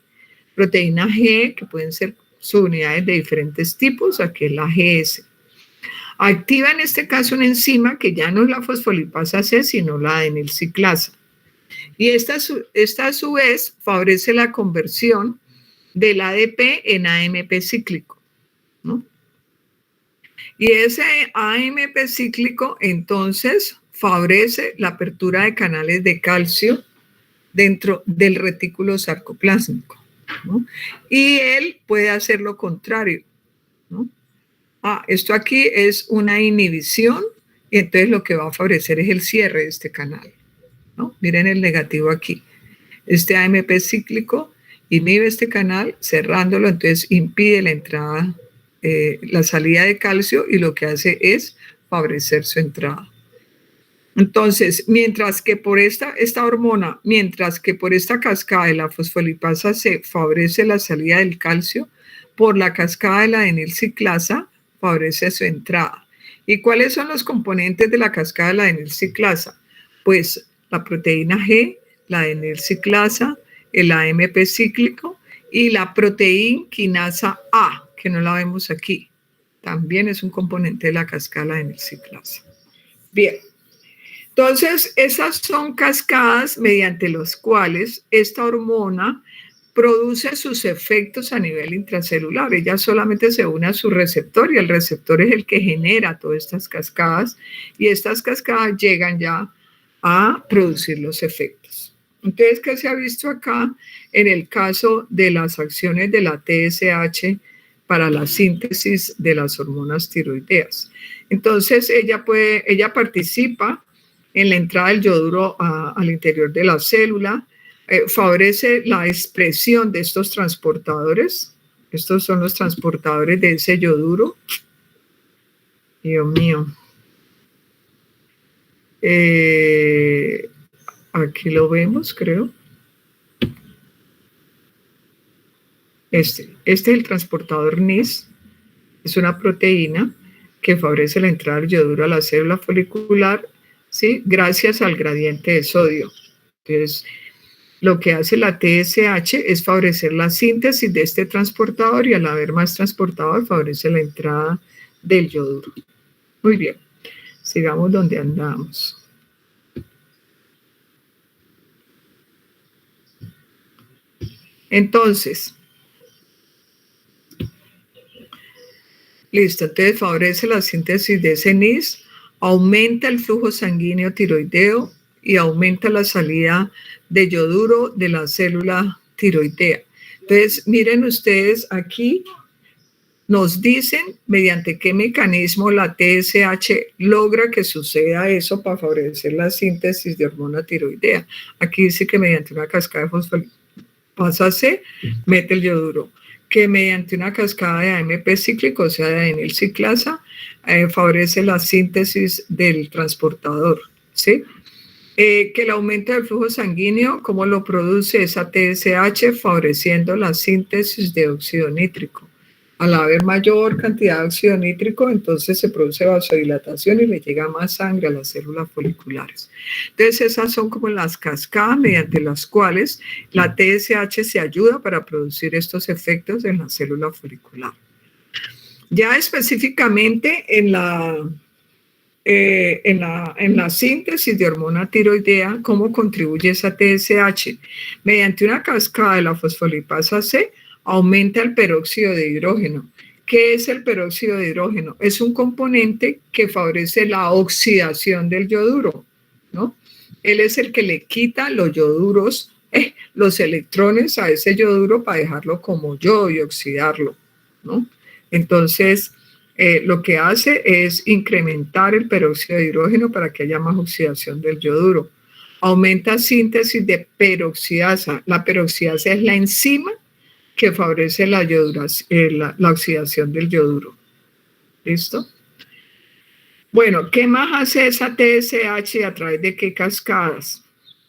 I: Proteína G, que pueden ser subunidades de diferentes tipos, aquí es la GS. Activa en este caso una enzima que ya no es la fosfolipasa C, sino la adenilciclasa. Y esta a su vez favorece la conversión del ADP en AMP cíclico, ¿no? Y ese AMP cíclico entonces favorece la apertura de canales de calcio dentro del retículo sarcoplásmico, ¿no? Y él puede hacer lo contrario, ¿no? Esto aquí es una inhibición y entonces lo que va a favorecer es el cierre de este canal, ¿no? Miren el negativo aquí. Este AMP cíclico inhibe este canal cerrándolo, entonces impide la entrada, la salida de calcio y lo que hace es favorecer su entrada. Entonces, mientras que por esta cascada de la fosfolipasa se favorece la salida del calcio, por la cascada de la adenilciclasa favorece su entrada. ¿Y cuáles son los componentes de la cascada de la adenilciclasa? Pues la proteína G, la adenilciclasa, el AMP cíclico y la proteína quinasa A, que no la vemos aquí. También es un componente de la cascada de la adenilciclasa. Bien. Entonces, esas son cascadas mediante las cuales esta hormona produce sus efectos a nivel intracelular. Ella solamente se une a su receptor y el receptor es el que genera todas estas cascadas y estas cascadas llegan ya a producir los efectos. Entonces, ¿qué se ha visto acá en el caso de las acciones de la TSH para la síntesis de las hormonas tiroideas? Entonces, ella participa en la entrada del yoduro al interior de la célula, favorece la expresión de estos transportadores. Estos son los transportadores de ese yoduro. Dios mío. Aquí lo vemos, creo. Este es el transportador NIS. Es una proteína que favorece la entrada del yoduro a la célula folicular, ¿sí? Gracias al gradiente de sodio. Entonces, lo que hace la TSH es favorecer la síntesis de este transportador y al haber más transportador favorece la entrada del yoduro. Muy bien, sigamos donde andamos. Entonces, listo, entonces favorece la síntesis de ese NIS, aumenta el flujo sanguíneo tiroideo y aumenta la salida de yoduro de la célula tiroidea. Entonces, miren ustedes aquí, nos dicen mediante qué mecanismo la TSH logra que suceda eso para favorecer la síntesis de hormona tiroidea. Aquí dice que mediante una cascada de fosfolipasa C mete el yoduro, que mediante una cascada de AMP cíclico, o sea, de adenilciclasa, favorece la síntesis del transportador, ¿sí? Que el aumento del flujo sanguíneo, ¿cómo lo produce esa TSH? Favoreciendo la síntesis de óxido nítrico. Al haber mayor cantidad de óxido nítrico, entonces se produce vasodilatación y le llega más sangre a las células foliculares. Entonces, esas son como las cascadas mediante las cuales la TSH se ayuda para producir estos efectos en la célula folicular. Ya específicamente en la síntesis de hormona tiroidea, ¿cómo contribuye esa TSH? Mediante una cascada de la fosfolipasa C, aumenta el peróxido de hidrógeno. ¿Qué es el peróxido de hidrógeno? Es un componente que favorece la oxidación del yoduro, ¿no? Él es el que le quita los yoduros, los electrones a ese yoduro para dejarlo como yodo y oxidarlo, ¿no? Entonces, lo que hace es incrementar el peróxido de hidrógeno para que haya más oxidación del yoduro. Aumenta síntesis de peroxidasa. La peroxidasa es la enzima que favorece la oxidación del yoduro. ¿Listo? Bueno, ¿qué más hace esa TSH a través de qué cascadas?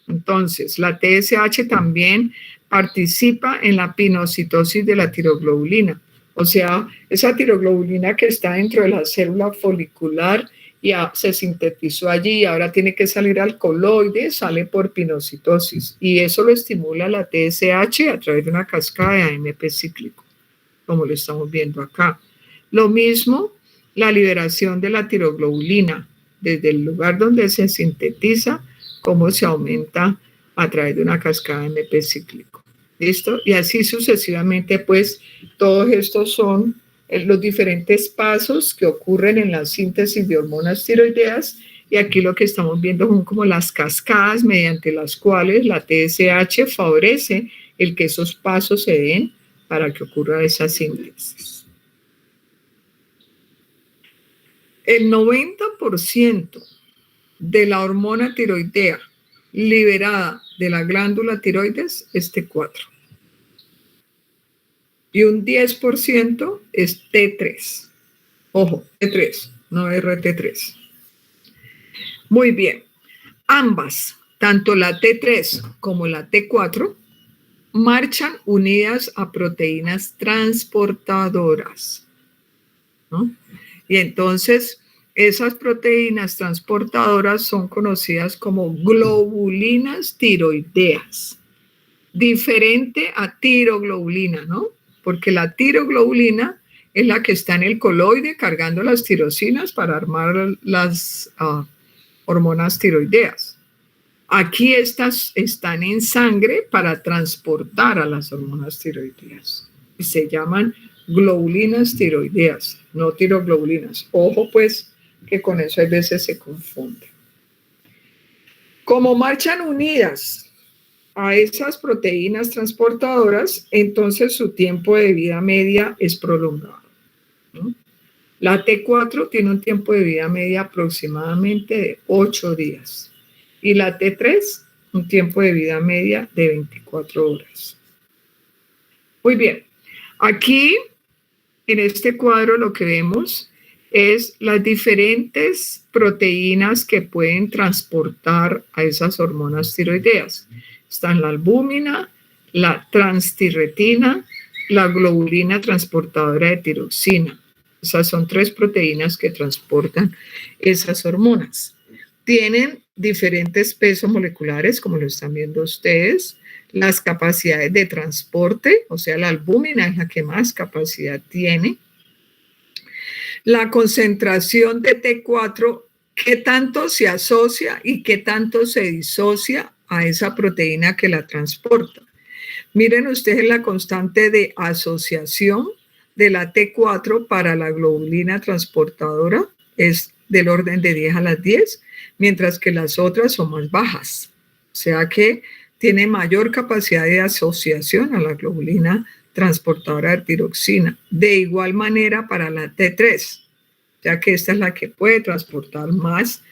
I: Entonces, la TSH también participa en la pinocitosis de la tiroglobulina. O sea, esa tiroglobulina que está dentro de la célula folicular ya se sintetizó allí y ahora tiene que salir al coloide, sale por pinocitosis. Y eso lo estimula la TSH a través de una cascada de AMP cíclico, como lo estamos viendo acá. Lo mismo, la liberación de la tiroglobulina, desde el lugar donde se sintetiza, cómo se aumenta a través de una cascada de AMP cíclico. ¿Listo? Y así sucesivamente, pues, todos estos son los diferentes pasos que ocurren en la síntesis de hormonas tiroideas, y aquí lo que estamos viendo son como las cascadas mediante las cuales la TSH favorece el que esos pasos se den para que ocurra esa síntesis. El 90% de la hormona tiroidea liberada de la glándula tiroides es T4. Y un 10% es T3. Ojo, T3, no RT3. Muy bien. Ambas, tanto la T3 como la T4, marchan unidas a proteínas transportadoras, ¿no? Y entonces esas proteínas transportadoras son conocidas como globulinas tiroideas, diferente a tiroglobulina, ¿no? Porque la tiroglobulina es la que está en el coloide cargando las tirosinas para armar las hormonas tiroideas. Aquí estas están en sangre para transportar a las hormonas tiroideas y se llaman globulinas tiroideas, no tiroglobulinas. Ojo pues que con eso a veces se confunde. Como marchan unidas a esas proteínas transportadoras, entonces su tiempo de vida media es prolongado, ¿no? La T4 tiene un tiempo de vida media aproximadamente de 8 días y la T3 un tiempo de vida media de 24 horas. Muy bien, aquí en este cuadro lo que vemos es las diferentes proteínas que pueden transportar a esas hormonas tiroideas. Están la albúmina, la transtirretina, la globulina transportadora de tiroxina. Esas son 3 proteínas que transportan esas hormonas. Tienen diferentes pesos moleculares, como lo están viendo ustedes, las capacidades de transporte, o sea, la albúmina es la que más capacidad tiene. La concentración de T4, qué tanto se asocia y qué tanto se disocia a esa proteína que la transporta. Miren ustedes la constante de asociación de la T4 para la globulina transportadora es del orden de 10 a las 10, mientras que las otras son más bajas. O sea que tiene mayor capacidad de asociación a la globulina transportadora de tiroxina. De igual manera para la T3, ya que esta es la que puede transportar más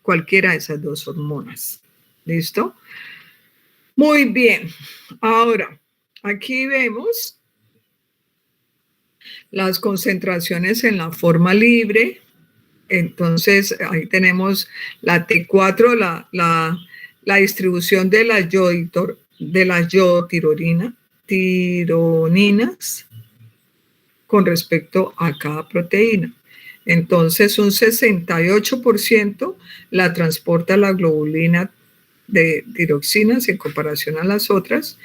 I: cualquiera de esas 2 hormonas. ¿Listo? Muy bien. Ahora, aquí vemos las concentraciones en la forma libre. Entonces, ahí tenemos la T4, la distribución de las tironinas con respecto a cada proteína. Entonces, un 68% la transporta la globulina de tiroxinas en comparación a las otras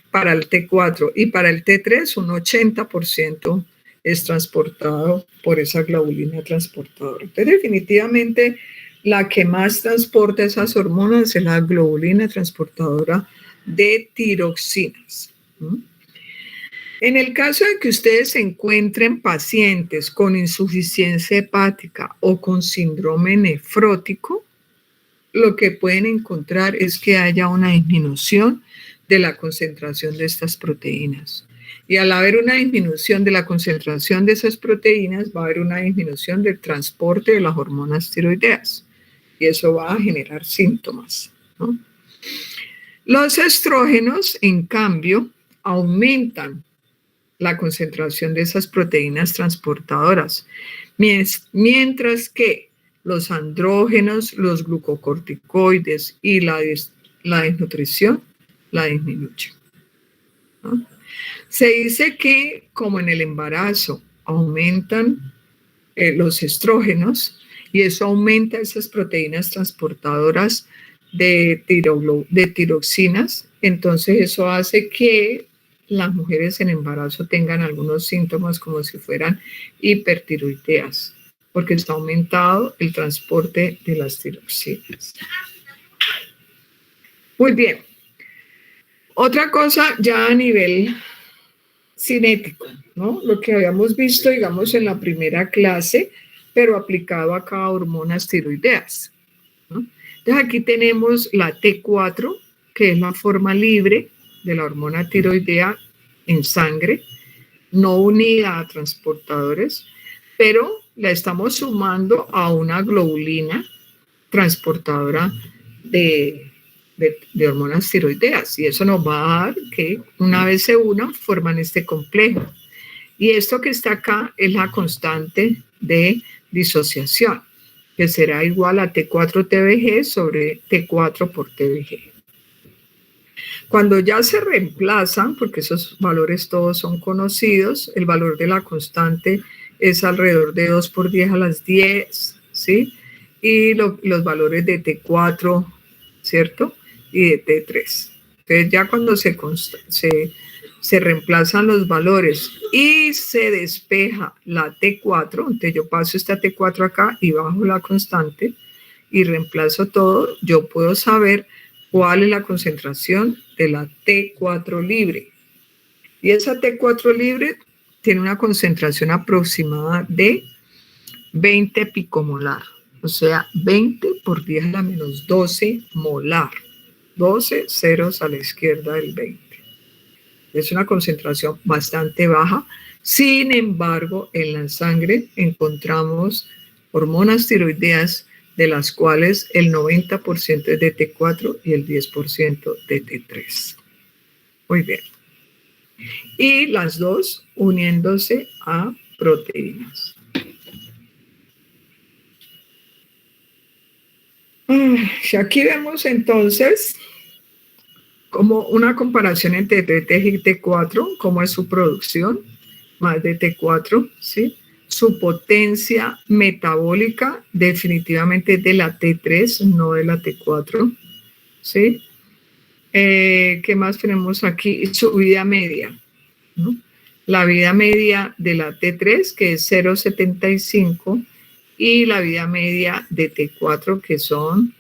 I: para el T4 y para el T3 un 80% es transportado por esa globulina transportadora. Entonces, definitivamente, la que más transporta esas hormonas es la globulina transportadora de tiroxinas. En el caso de que ustedes se encuentren pacientes con insuficiencia hepática o con síndrome nefrótico, lo que pueden encontrar es que haya una disminución de la concentración de estas proteínas. Y al haber una disminución de la concentración de esas proteínas, va a haber una disminución del transporte de las hormonas tiroideas. Y eso va a generar síntomas, ¿no? Los estrógenos, en cambio, aumentan la concentración de esas proteínas transportadoras, mientras que los andrógenos, los glucocorticoides y la desnutrición la disminuyen, ¿no? Se dice que, como en el embarazo, aumentan los estrógenos y eso aumenta esas proteínas transportadoras de tiroxinas, entonces eso hace que las mujeres en embarazo tengan algunos síntomas como si fueran hipertiroideas, porque está aumentado el transporte de las tiroxinas. Muy bien. Otra cosa ya a nivel cinético, ¿no? Lo que habíamos visto, digamos, en la primera clase, pero aplicado a cada hormonas tiroideas, ¿no? Entonces aquí tenemos la T4, que es la forma libre de la hormona tiroidea en sangre, no unida a transportadores, pero la estamos sumando a una globulina transportadora de hormonas tiroideas, y eso nos va a dar que una vez se unan forman este complejo. Y esto que está acá es la constante de disociación. que será igual a T4 TBG sobre T4 por TBG. Cuando ya se reemplazan, porque esos valores todos son conocidos, el valor de la constante es alrededor de 2 por 10 a las 10, ¿sí? Y los valores de T4, ¿cierto? Y de T3. Entonces ya cuando se reemplazan los valores y se despeja la T4, entonces yo paso esta T4 acá y bajo la constante y reemplazo todo, yo puedo saber cuál es la concentración de la T4 libre. Y esa T4 libre tiene una concentración aproximada de 20 picomolar, o sea, 20 por 10 a la menos 12 molar. 12 ceros a la izquierda del 20. Es una concentración bastante baja. Sin embargo, en la sangre encontramos hormonas tiroideas de las cuales el 90% es de T4 y el 10% de T3. Muy bien. Y las dos uniéndose a proteínas. Aquí vemos entonces como una comparación entre T3 y T4, cómo es su producción, más de T4, ¿sí? Su potencia metabólica definitivamente de la T3, no de la T4, ¿sí? ¿Qué más tenemos aquí? Su vida media, ¿no? La vida media de la T3, que es 0,75, y la vida media de T4, que son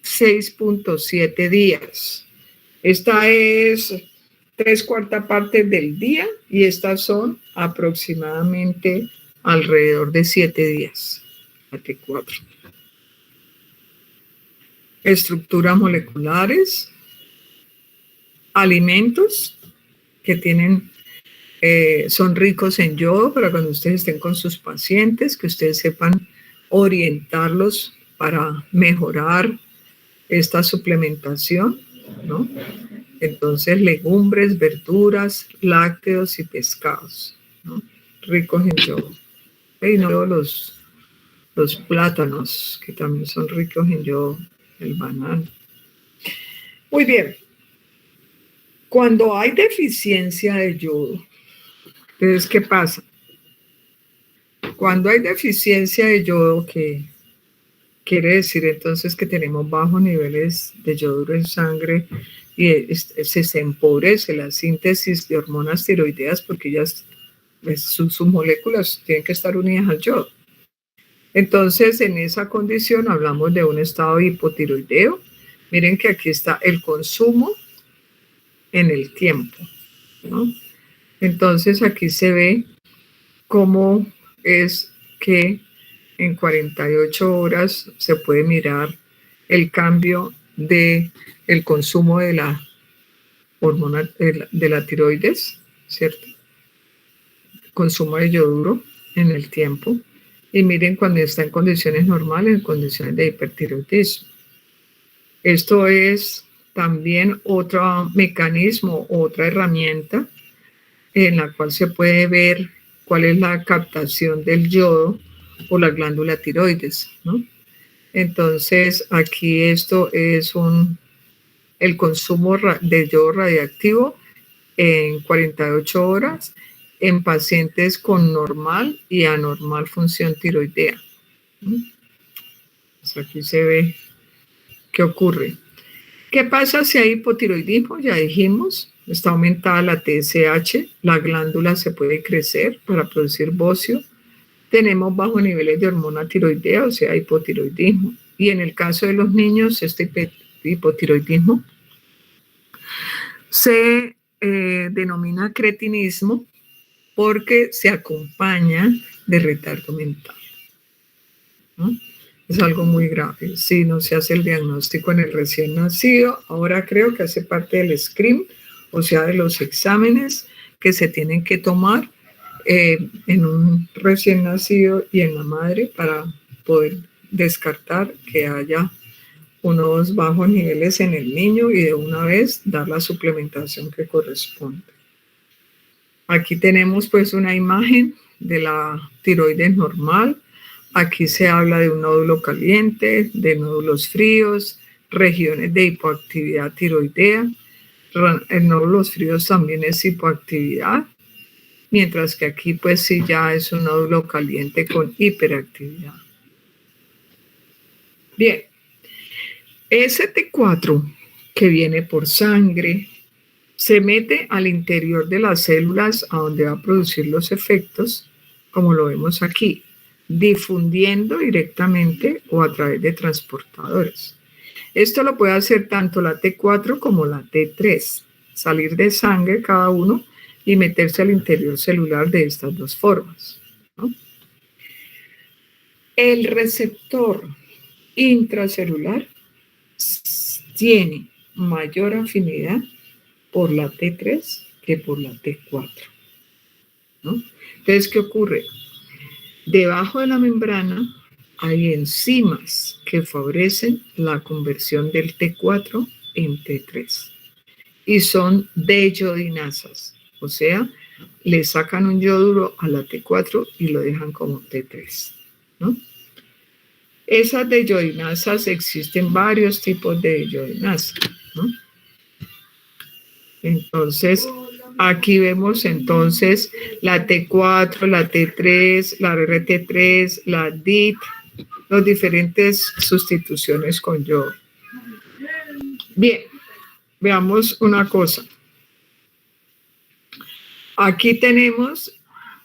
I: 6.7 días. Esta es 3/4 partes del día y estas son aproximadamente alrededor de 7 días. La T4. Estructuras moleculares, alimentos que tienen, son ricos en yodo para cuando ustedes estén con sus pacientes, que ustedes sepan orientarlos para mejorar esta suplementación, ¿no? Entonces, legumbres, verduras, lácteos y pescados, ¿no? Ricos en yodo. Y no los plátanos, que también son ricos en yodo, el banano. Muy bien. Cuando hay deficiencia de yodo, entonces, ¿qué pasa? Cuando hay deficiencia de yodo, ¿qué quiere decir? Entonces que tenemos bajos niveles de yoduro en sangre y se empobrece la síntesis de hormonas tiroideas porque ellas, sus moléculas tienen que estar unidas al yodo. Entonces, en esa condición hablamos de un estado hipotiroideo. Miren que aquí está el consumo en el tiempo, ¿no? Entonces, aquí se ve cómo es que en 48 horas se puede mirar el cambio del consumo de la hormona de la tiroides, ¿cierto? Consumo de yoduro en el tiempo. Y miren cuando está en condiciones normales, en condiciones de hipertiroidismo. Esto es también otro mecanismo, otra herramienta en la cual se puede ver cuál es la captación del yodo por la glándula tiroides, ¿no? Entonces, aquí esto es el consumo de yodo radiactivo en 48 horas en pacientes con normal y anormal función tiroidea. Pues aquí se ve qué ocurre. ¿Qué pasa si hay hipotiroidismo? Ya dijimos, está aumentada la TSH, la glándula se puede crecer para producir bocio. Tenemos bajos niveles de hormona tiroidea, o sea, hipotiroidismo. Y en el caso de los niños, este hipotiroidismo se denomina cretinismo porque se acompaña de retardo mental, ¿no? Es algo muy grave. Si no se hace el diagnóstico en el recién nacido, ahora creo que hace parte del SCRIM, o sea, de los exámenes que se tienen que tomar en un recién nacido y en la madre para poder descartar que haya unos bajos niveles en el niño y de una vez dar la suplementación que corresponde. Aquí tenemos pues una imagen de la tiroides normal. Aquí se habla de un nódulo caliente, de nódulos fríos, regiones de hipoactividad tiroidea. En nódulos fríos también es hipoactividad, mientras que aquí pues sí ya es un nódulo caliente con hiperactividad. Bien, ese T4 que viene por sangre se mete al interior de las células a donde va a producir los efectos, como lo vemos aquí, difundiendo directamente o a través de transportadores. Esto lo puede hacer tanto la T4 como la T3, salir de sangre cada uno y meterse al interior celular de estas dos formas, ¿no? El receptor intracelular tiene mayor afinidad por la T3 que por la T4, ¿no? Entonces, ¿qué ocurre? Debajo de la membrana hay enzimas que favorecen la conversión del T4 en T3 y son deyodinasas, o sea, le sacan un yoduro a la T4 y lo dejan como T3, ¿no? Esas deyodinasas, existen varios tipos de deyodinasas, ¿no? Entonces, aquí vemos entonces la T4, la T3, la RT3, la DIT, las diferentes sustituciones con yodo. Bien, veamos una cosa. Aquí tenemos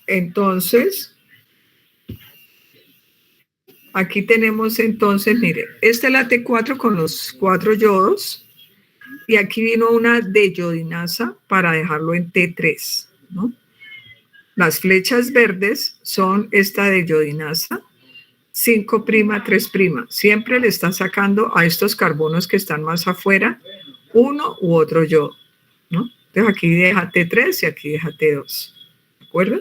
I: entonces, mire, esta es la T4 con los 4 yodos. Y aquí vino una deyodinasa para dejarlo en T3, ¿no? Las flechas verdes son esta deyodinasa, 5', 3'. Siempre le está sacando a estos carbonos que están más afuera uno u otro yodo, ¿no? Entonces aquí deja T3 y aquí deja T2, ¿de acuerdo?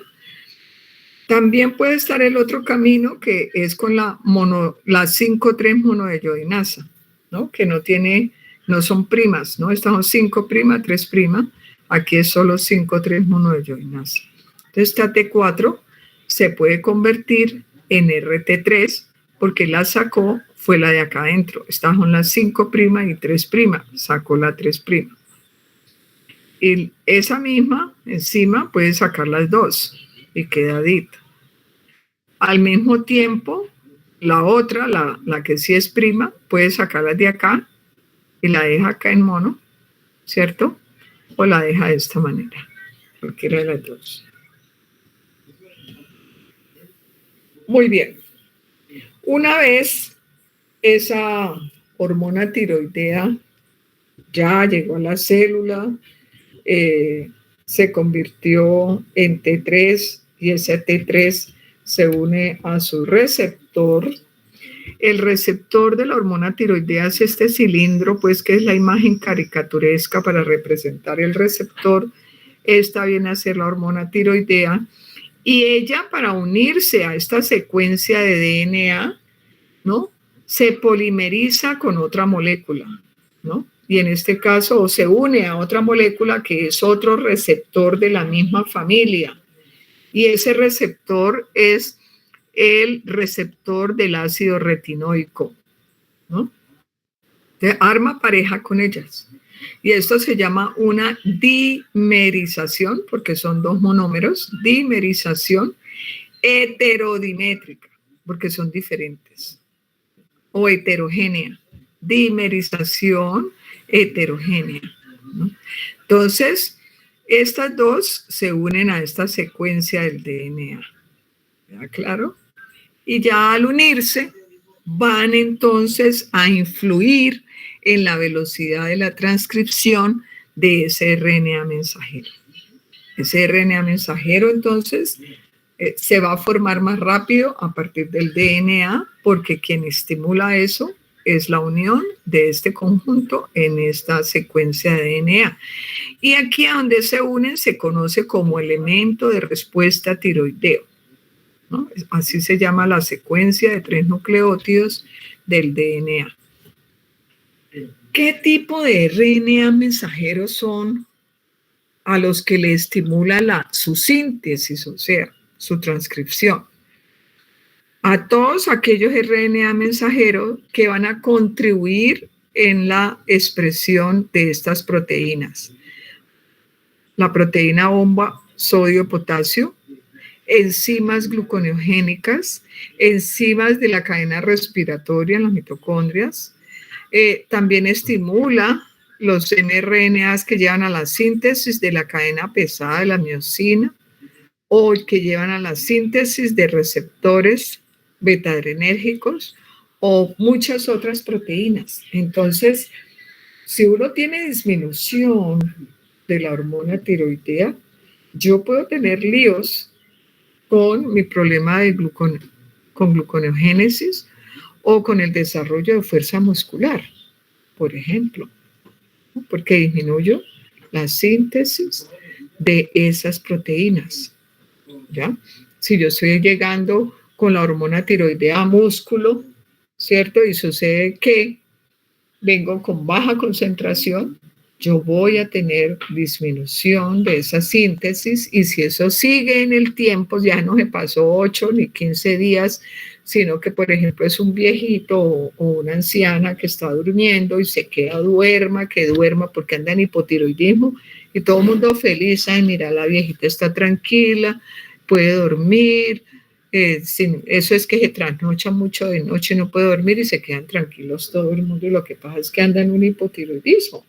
I: También puede estar el otro camino que es con la 5'3 monodeyodinasa, ¿no? Que no son primas, ¿no? Estas son 5', 3'. Aquí es solo 5'3 monodeyodinasa. Entonces, esta T4 se puede convertir en RT3 porque la sacó, fue la de acá adentro. Estas son las 5' y 3'. Sacó la 3'. Y esa misma enzima puede sacar las dos y queda DIT. Al mismo tiempo, la otra, la que sí es prima, puede sacarlas de acá y la deja acá en mono, ¿cierto? O la deja de esta manera, cualquiera de las dos. Muy bien. Una vez esa hormona tiroidea ya llegó a la célula, se convirtió en T3 y ese T3 se une a su receptor. El receptor de la hormona tiroidea es este cilindro, pues, que es la imagen caricaturesca para representar el receptor. Esta viene a ser la hormona tiroidea. Y ella, para unirse a esta secuencia de DNA, ¿no?, se polimeriza con otra molécula, ¿no? Y en este caso, o se une a otra molécula que es otro receptor de la misma familia. Y ese receptor es el receptor del ácido retinoico, ¿no? Arma pareja con ellas. Y esto se llama una dimerización, porque son dos monómeros, dimerización heterodimétrica, porque son diferentes, o heterogénea, dimerización heterogénea, ¿no? Entonces, estas dos se unen a esta secuencia del DNA. ¿Está claro? Y ya al unirse, van entonces a influir en la velocidad de la transcripción de ese RNA mensajero. Ese RNA mensajero, entonces, se va a formar más rápido a partir del DNA, porque quien estimula eso es la unión de este conjunto en esta secuencia de DNA. Y aquí a donde se unen se conoce como elemento de respuesta tiroideo, ¿no? Así se llama la secuencia de 3 nucleótidos del DNA. ¿Qué tipo de RNA mensajeros son a los que le estimula su síntesis, o sea, su transcripción? a todos aquellos RNA mensajeros que van a contribuir en la expresión de estas proteínas. La proteína bomba sodio-potasio, enzimas gluconeogénicas, enzimas de la cadena respiratoria en las mitocondrias. También estimula los mRNAs que llevan a la síntesis de la cadena pesada de la miosina o que llevan a la síntesis de receptores beta-adrenérgicos o muchas otras proteínas. Entonces, si uno tiene disminución de la hormona tiroidea, yo puedo tener líos con mi problema de con gluconeogénesis o con el desarrollo de fuerza muscular, por ejemplo, ¿no? Porque disminuyo la síntesis de esas proteínas, ¿ya? Si yo estoy llegando con la hormona tiroidea a músculo, ¿cierto? Y sucede que vengo con baja concentración, yo voy a tener disminución de esa síntesis y si eso sigue en el tiempo, ya no se pasó 8 ni 15 días, sino que, por ejemplo, es un viejito o una anciana que está durmiendo y se queda que duerma porque anda en hipotiroidismo y todo el mundo feliz, ay, mira, la viejita está tranquila, puede dormir, eso es que se trasnocha mucho de noche, no puede dormir y se quedan tranquilos todo el mundo y lo que pasa es que anda en un hipotiroidismo.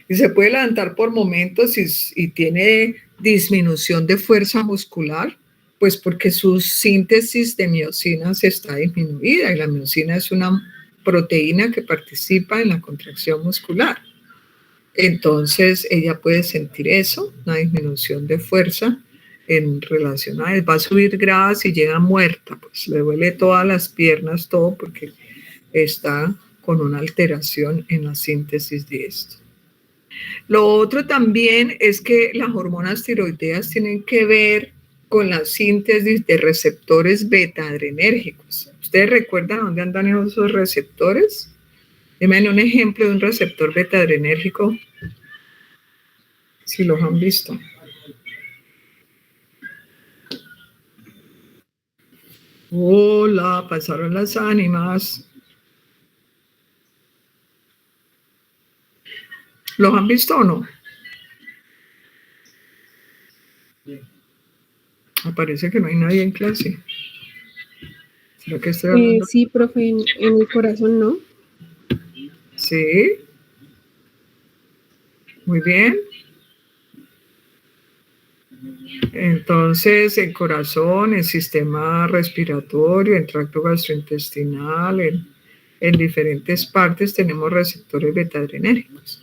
I: Y se puede levantar por momentos y tiene disminución de fuerza muscular, pues porque su síntesis de miosinas está disminuida y la miosina es una proteína que participa en la contracción muscular. Entonces ella puede sentir eso, una disminución de fuerza en relación a él. Va a subir gradas y llega muerta, pues le duele todas las piernas, todo porque está con una alteración en la síntesis de esto. Lo otro también es que las hormonas tiroideas tienen que ver con la síntesis de receptores beta-adrenérgicos. ¿Ustedes recuerdan dónde andan esos receptores? Denme un ejemplo de un receptor beta-adrenérgico, si los han visto. Hola, pasaron las ánimas. ¿Los han visto o no? Parece que no hay nadie en clase. ¿Será que estoy hablando?
J: Sí, profe, en el corazón, ¿no?
I: Sí. Muy bien. Entonces, el corazón, el sistema respiratorio, el tracto gastrointestinal, en diferentes partes tenemos receptores beta-adrenérgicos.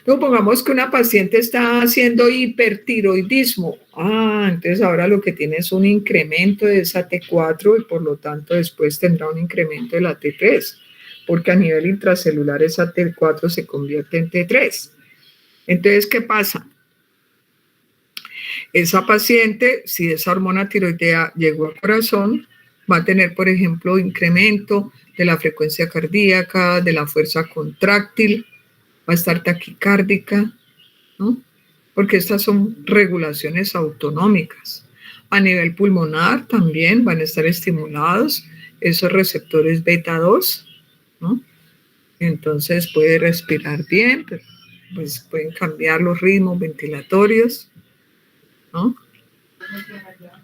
I: Luego pongamos que una paciente está haciendo hipertiroidismo. Entonces ahora lo que tiene es un incremento de esa T4 y por lo tanto después tendrá un incremento de la T3, porque a nivel intracelular esa T4 se convierte en T3. Entonces, ¿qué pasa? Esa paciente, si esa hormona tiroidea llegó al corazón, va a tener, por ejemplo, incremento de la frecuencia cardíaca, de la fuerza contráctil, va a estar taquicárdica, ¿no? Porque estas son regulaciones autonómicas. A nivel pulmonar también van a estar estimulados esos receptores beta-2, ¿no? Entonces puede respirar bien, pero pues pueden cambiar los ritmos ventilatorios, ¿no?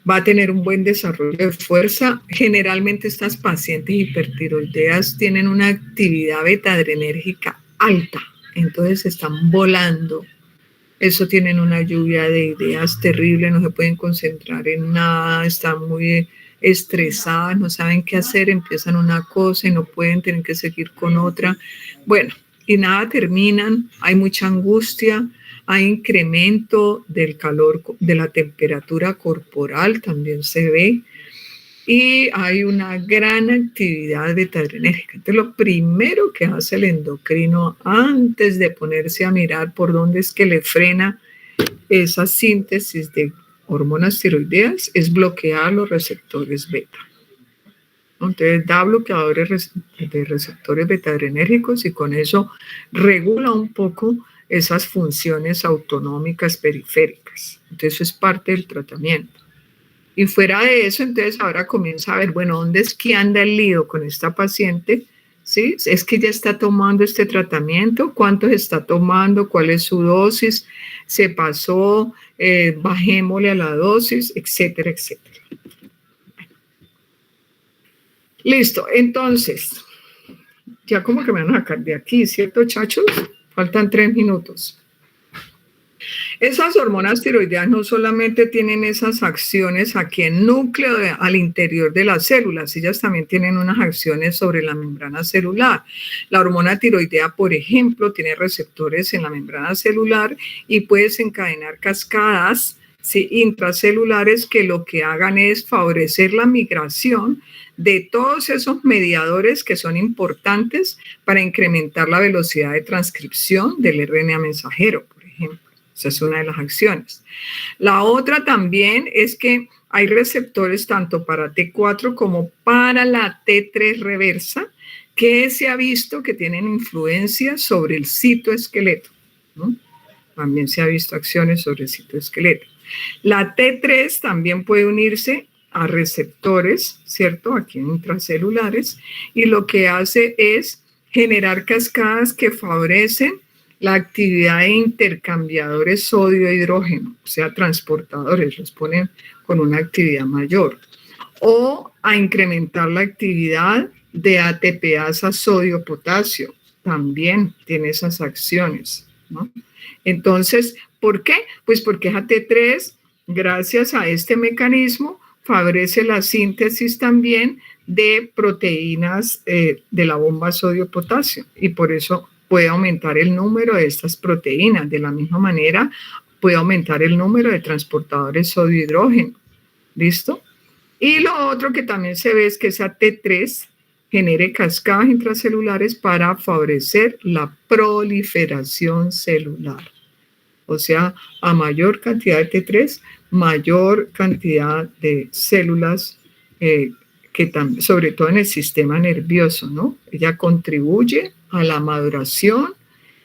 I: Va a tener un buen desarrollo de fuerza. Generalmente estas pacientes hipertiroideas tienen una actividad beta-adrenérgica alta, entonces están volando. Eso tienen una lluvia de ideas terrible, no se pueden concentrar en nada, están muy estresadas, no saben qué hacer, empiezan una cosa y no pueden, tienen que seguir con otra. Bueno, y nada terminan, hay mucha angustia, hay incremento del calor, de la temperatura corporal, también se ve, y hay una gran actividad beta-adrenérgica. Entonces, lo primero que hace el endocrino antes de ponerse a mirar por dónde es que le frena esa síntesis de hormonas tiroideas es bloquear los receptores beta. Entonces, da bloqueadores de receptores beta-adrenérgicos y con eso regula un poco esas funciones autonómicas periféricas. Entonces, eso es parte del tratamiento. Y fuera de eso, entonces ahora comienza a ver, bueno, ¿dónde es que anda el lío con esta paciente? ¿Sí? ¿Es que ya está tomando este tratamiento? ¿Cuántos está tomando? ¿Cuál es su dosis? ¿Se pasó? Bajémosle a la dosis, etcétera, etcétera. Listo, entonces, ya como que me van a sacar de aquí, ¿cierto, chachos? Faltan 3 minutos. Esas hormonas tiroideas no solamente tienen esas acciones aquí en el núcleo, al interior de las células, ellas también tienen unas acciones sobre la membrana celular. La hormona tiroidea, por ejemplo, tiene receptores en la membrana celular y puede desencadenar cascadas, ¿sí?, intracelulares que lo que hagan es favorecer la migración de todos esos mediadores que son importantes para incrementar la velocidad de transcripción del RNA mensajero, por ejemplo. Esa es una de las acciones. La otra también es que hay receptores tanto para T4 como para la T3 reversa que se ha visto que tienen influencia sobre el citoesqueleto, ¿no? También se ha visto acciones sobre el citoesqueleto. La T3 también puede unirse a receptores, ¿cierto? Aquí en intracelulares, y lo que hace es generar cascadas que favorecen la actividad de intercambiadores sodio-hidrógeno, o sea, transportadores, los ponen con una actividad mayor, o a incrementar la actividad de ATPasa sodio-potasio, también tiene esas acciones, ¿no? Entonces, ¿por qué? Pues porque esa T3, gracias a este mecanismo, favorece la síntesis también de proteínas de la bomba sodio-potasio, y por eso puede aumentar el número de estas proteínas. De la misma manera, puede aumentar el número de transportadores sodio-hidrógeno. ¿Listo? Y lo otro que también se ve es que esa T3 genere cascadas intracelulares para favorecer la proliferación celular. O sea, a mayor cantidad de T3, mayor cantidad de células que también, sobre todo en el sistema nervioso, ¿no? Ella contribuye a la maduración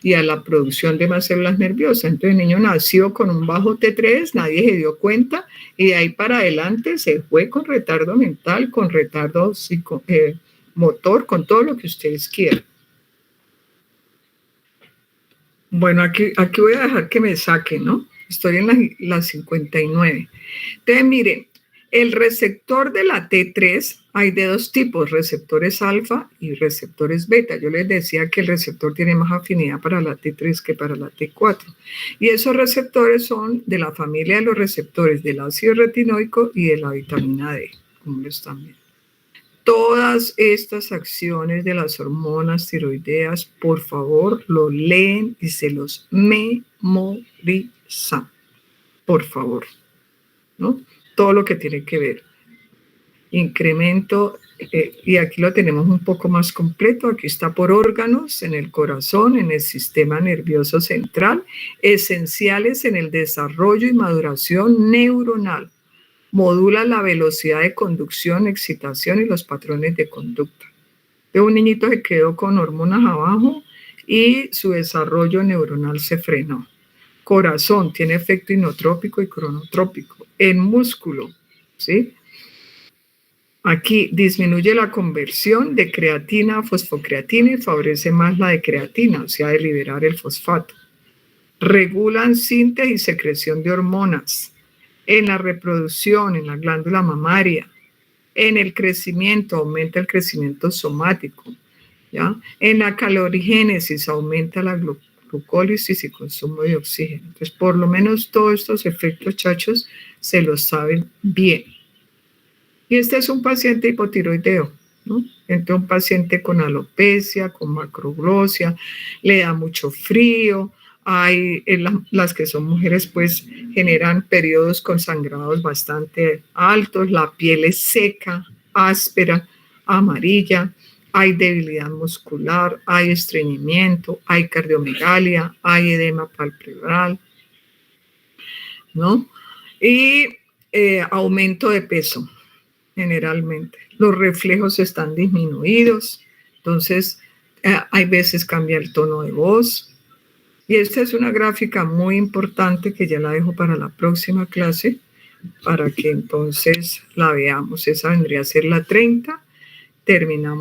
I: y a la producción de más células nerviosas. Entonces el niño nació con un bajo T3, nadie se dio cuenta, y de ahí para adelante se fue con retardo mental, con retardo motor, con todo lo que ustedes quieran. Bueno, aquí voy a dejar que me saquen, ¿no? Estoy en la 59. Entonces, miren, el receptor de la T3 hay de dos tipos, receptores alfa y receptores beta. Yo les decía que el receptor tiene más afinidad para la T3 que para la T4. Y esos receptores son de la familia de los receptores del ácido retinoico y de la vitamina D, como lo están viendo. Todas estas acciones de las hormonas tiroideas, por favor, lo leen y se los memorizan. Por favor, ¿no? Todo lo que tiene que ver. Incremento, y aquí lo tenemos un poco más completo, aquí está por órganos, en el corazón, en el sistema nervioso central, esenciales en el desarrollo y maduración neuronal. Modula la velocidad de conducción, excitación y los patrones de conducta. De un niñito se quedó con hormonas abajo y su desarrollo neuronal se frenó. Corazón tiene efecto inotrópico y cronotrópico. En músculo, ¿sí? Aquí disminuye la conversión de creatina a fosfocreatina y favorece más la de creatina, o sea, de liberar el fosfato. Regulan síntesis y secreción de hormonas. En la reproducción, en la glándula mamaria, en el crecimiento, aumenta el crecimiento somático, ¿ya? En la calorigénesis, aumenta la glucólisis y consumo de oxígeno. Entonces, por lo menos todos estos efectos, chachos, se los saben bien. Y este es un paciente hipotiroideo, ¿no? Entonces, un paciente con alopecia, con macroglosia, le da mucho frío. Hay las que son mujeres, pues generan periodos con sangrados bastante altos, la piel es seca, áspera, amarilla, hay debilidad muscular, hay estreñimiento, hay cardiomegalia, hay edema palpebral, ¿no? Y aumento de peso, generalmente. Los reflejos están disminuidos, entonces hay veces cambia el tono de voz. Y esta es una gráfica muy importante que ya la dejo para la próxima clase, para que entonces la veamos. Esa vendría a ser la 30. Terminamos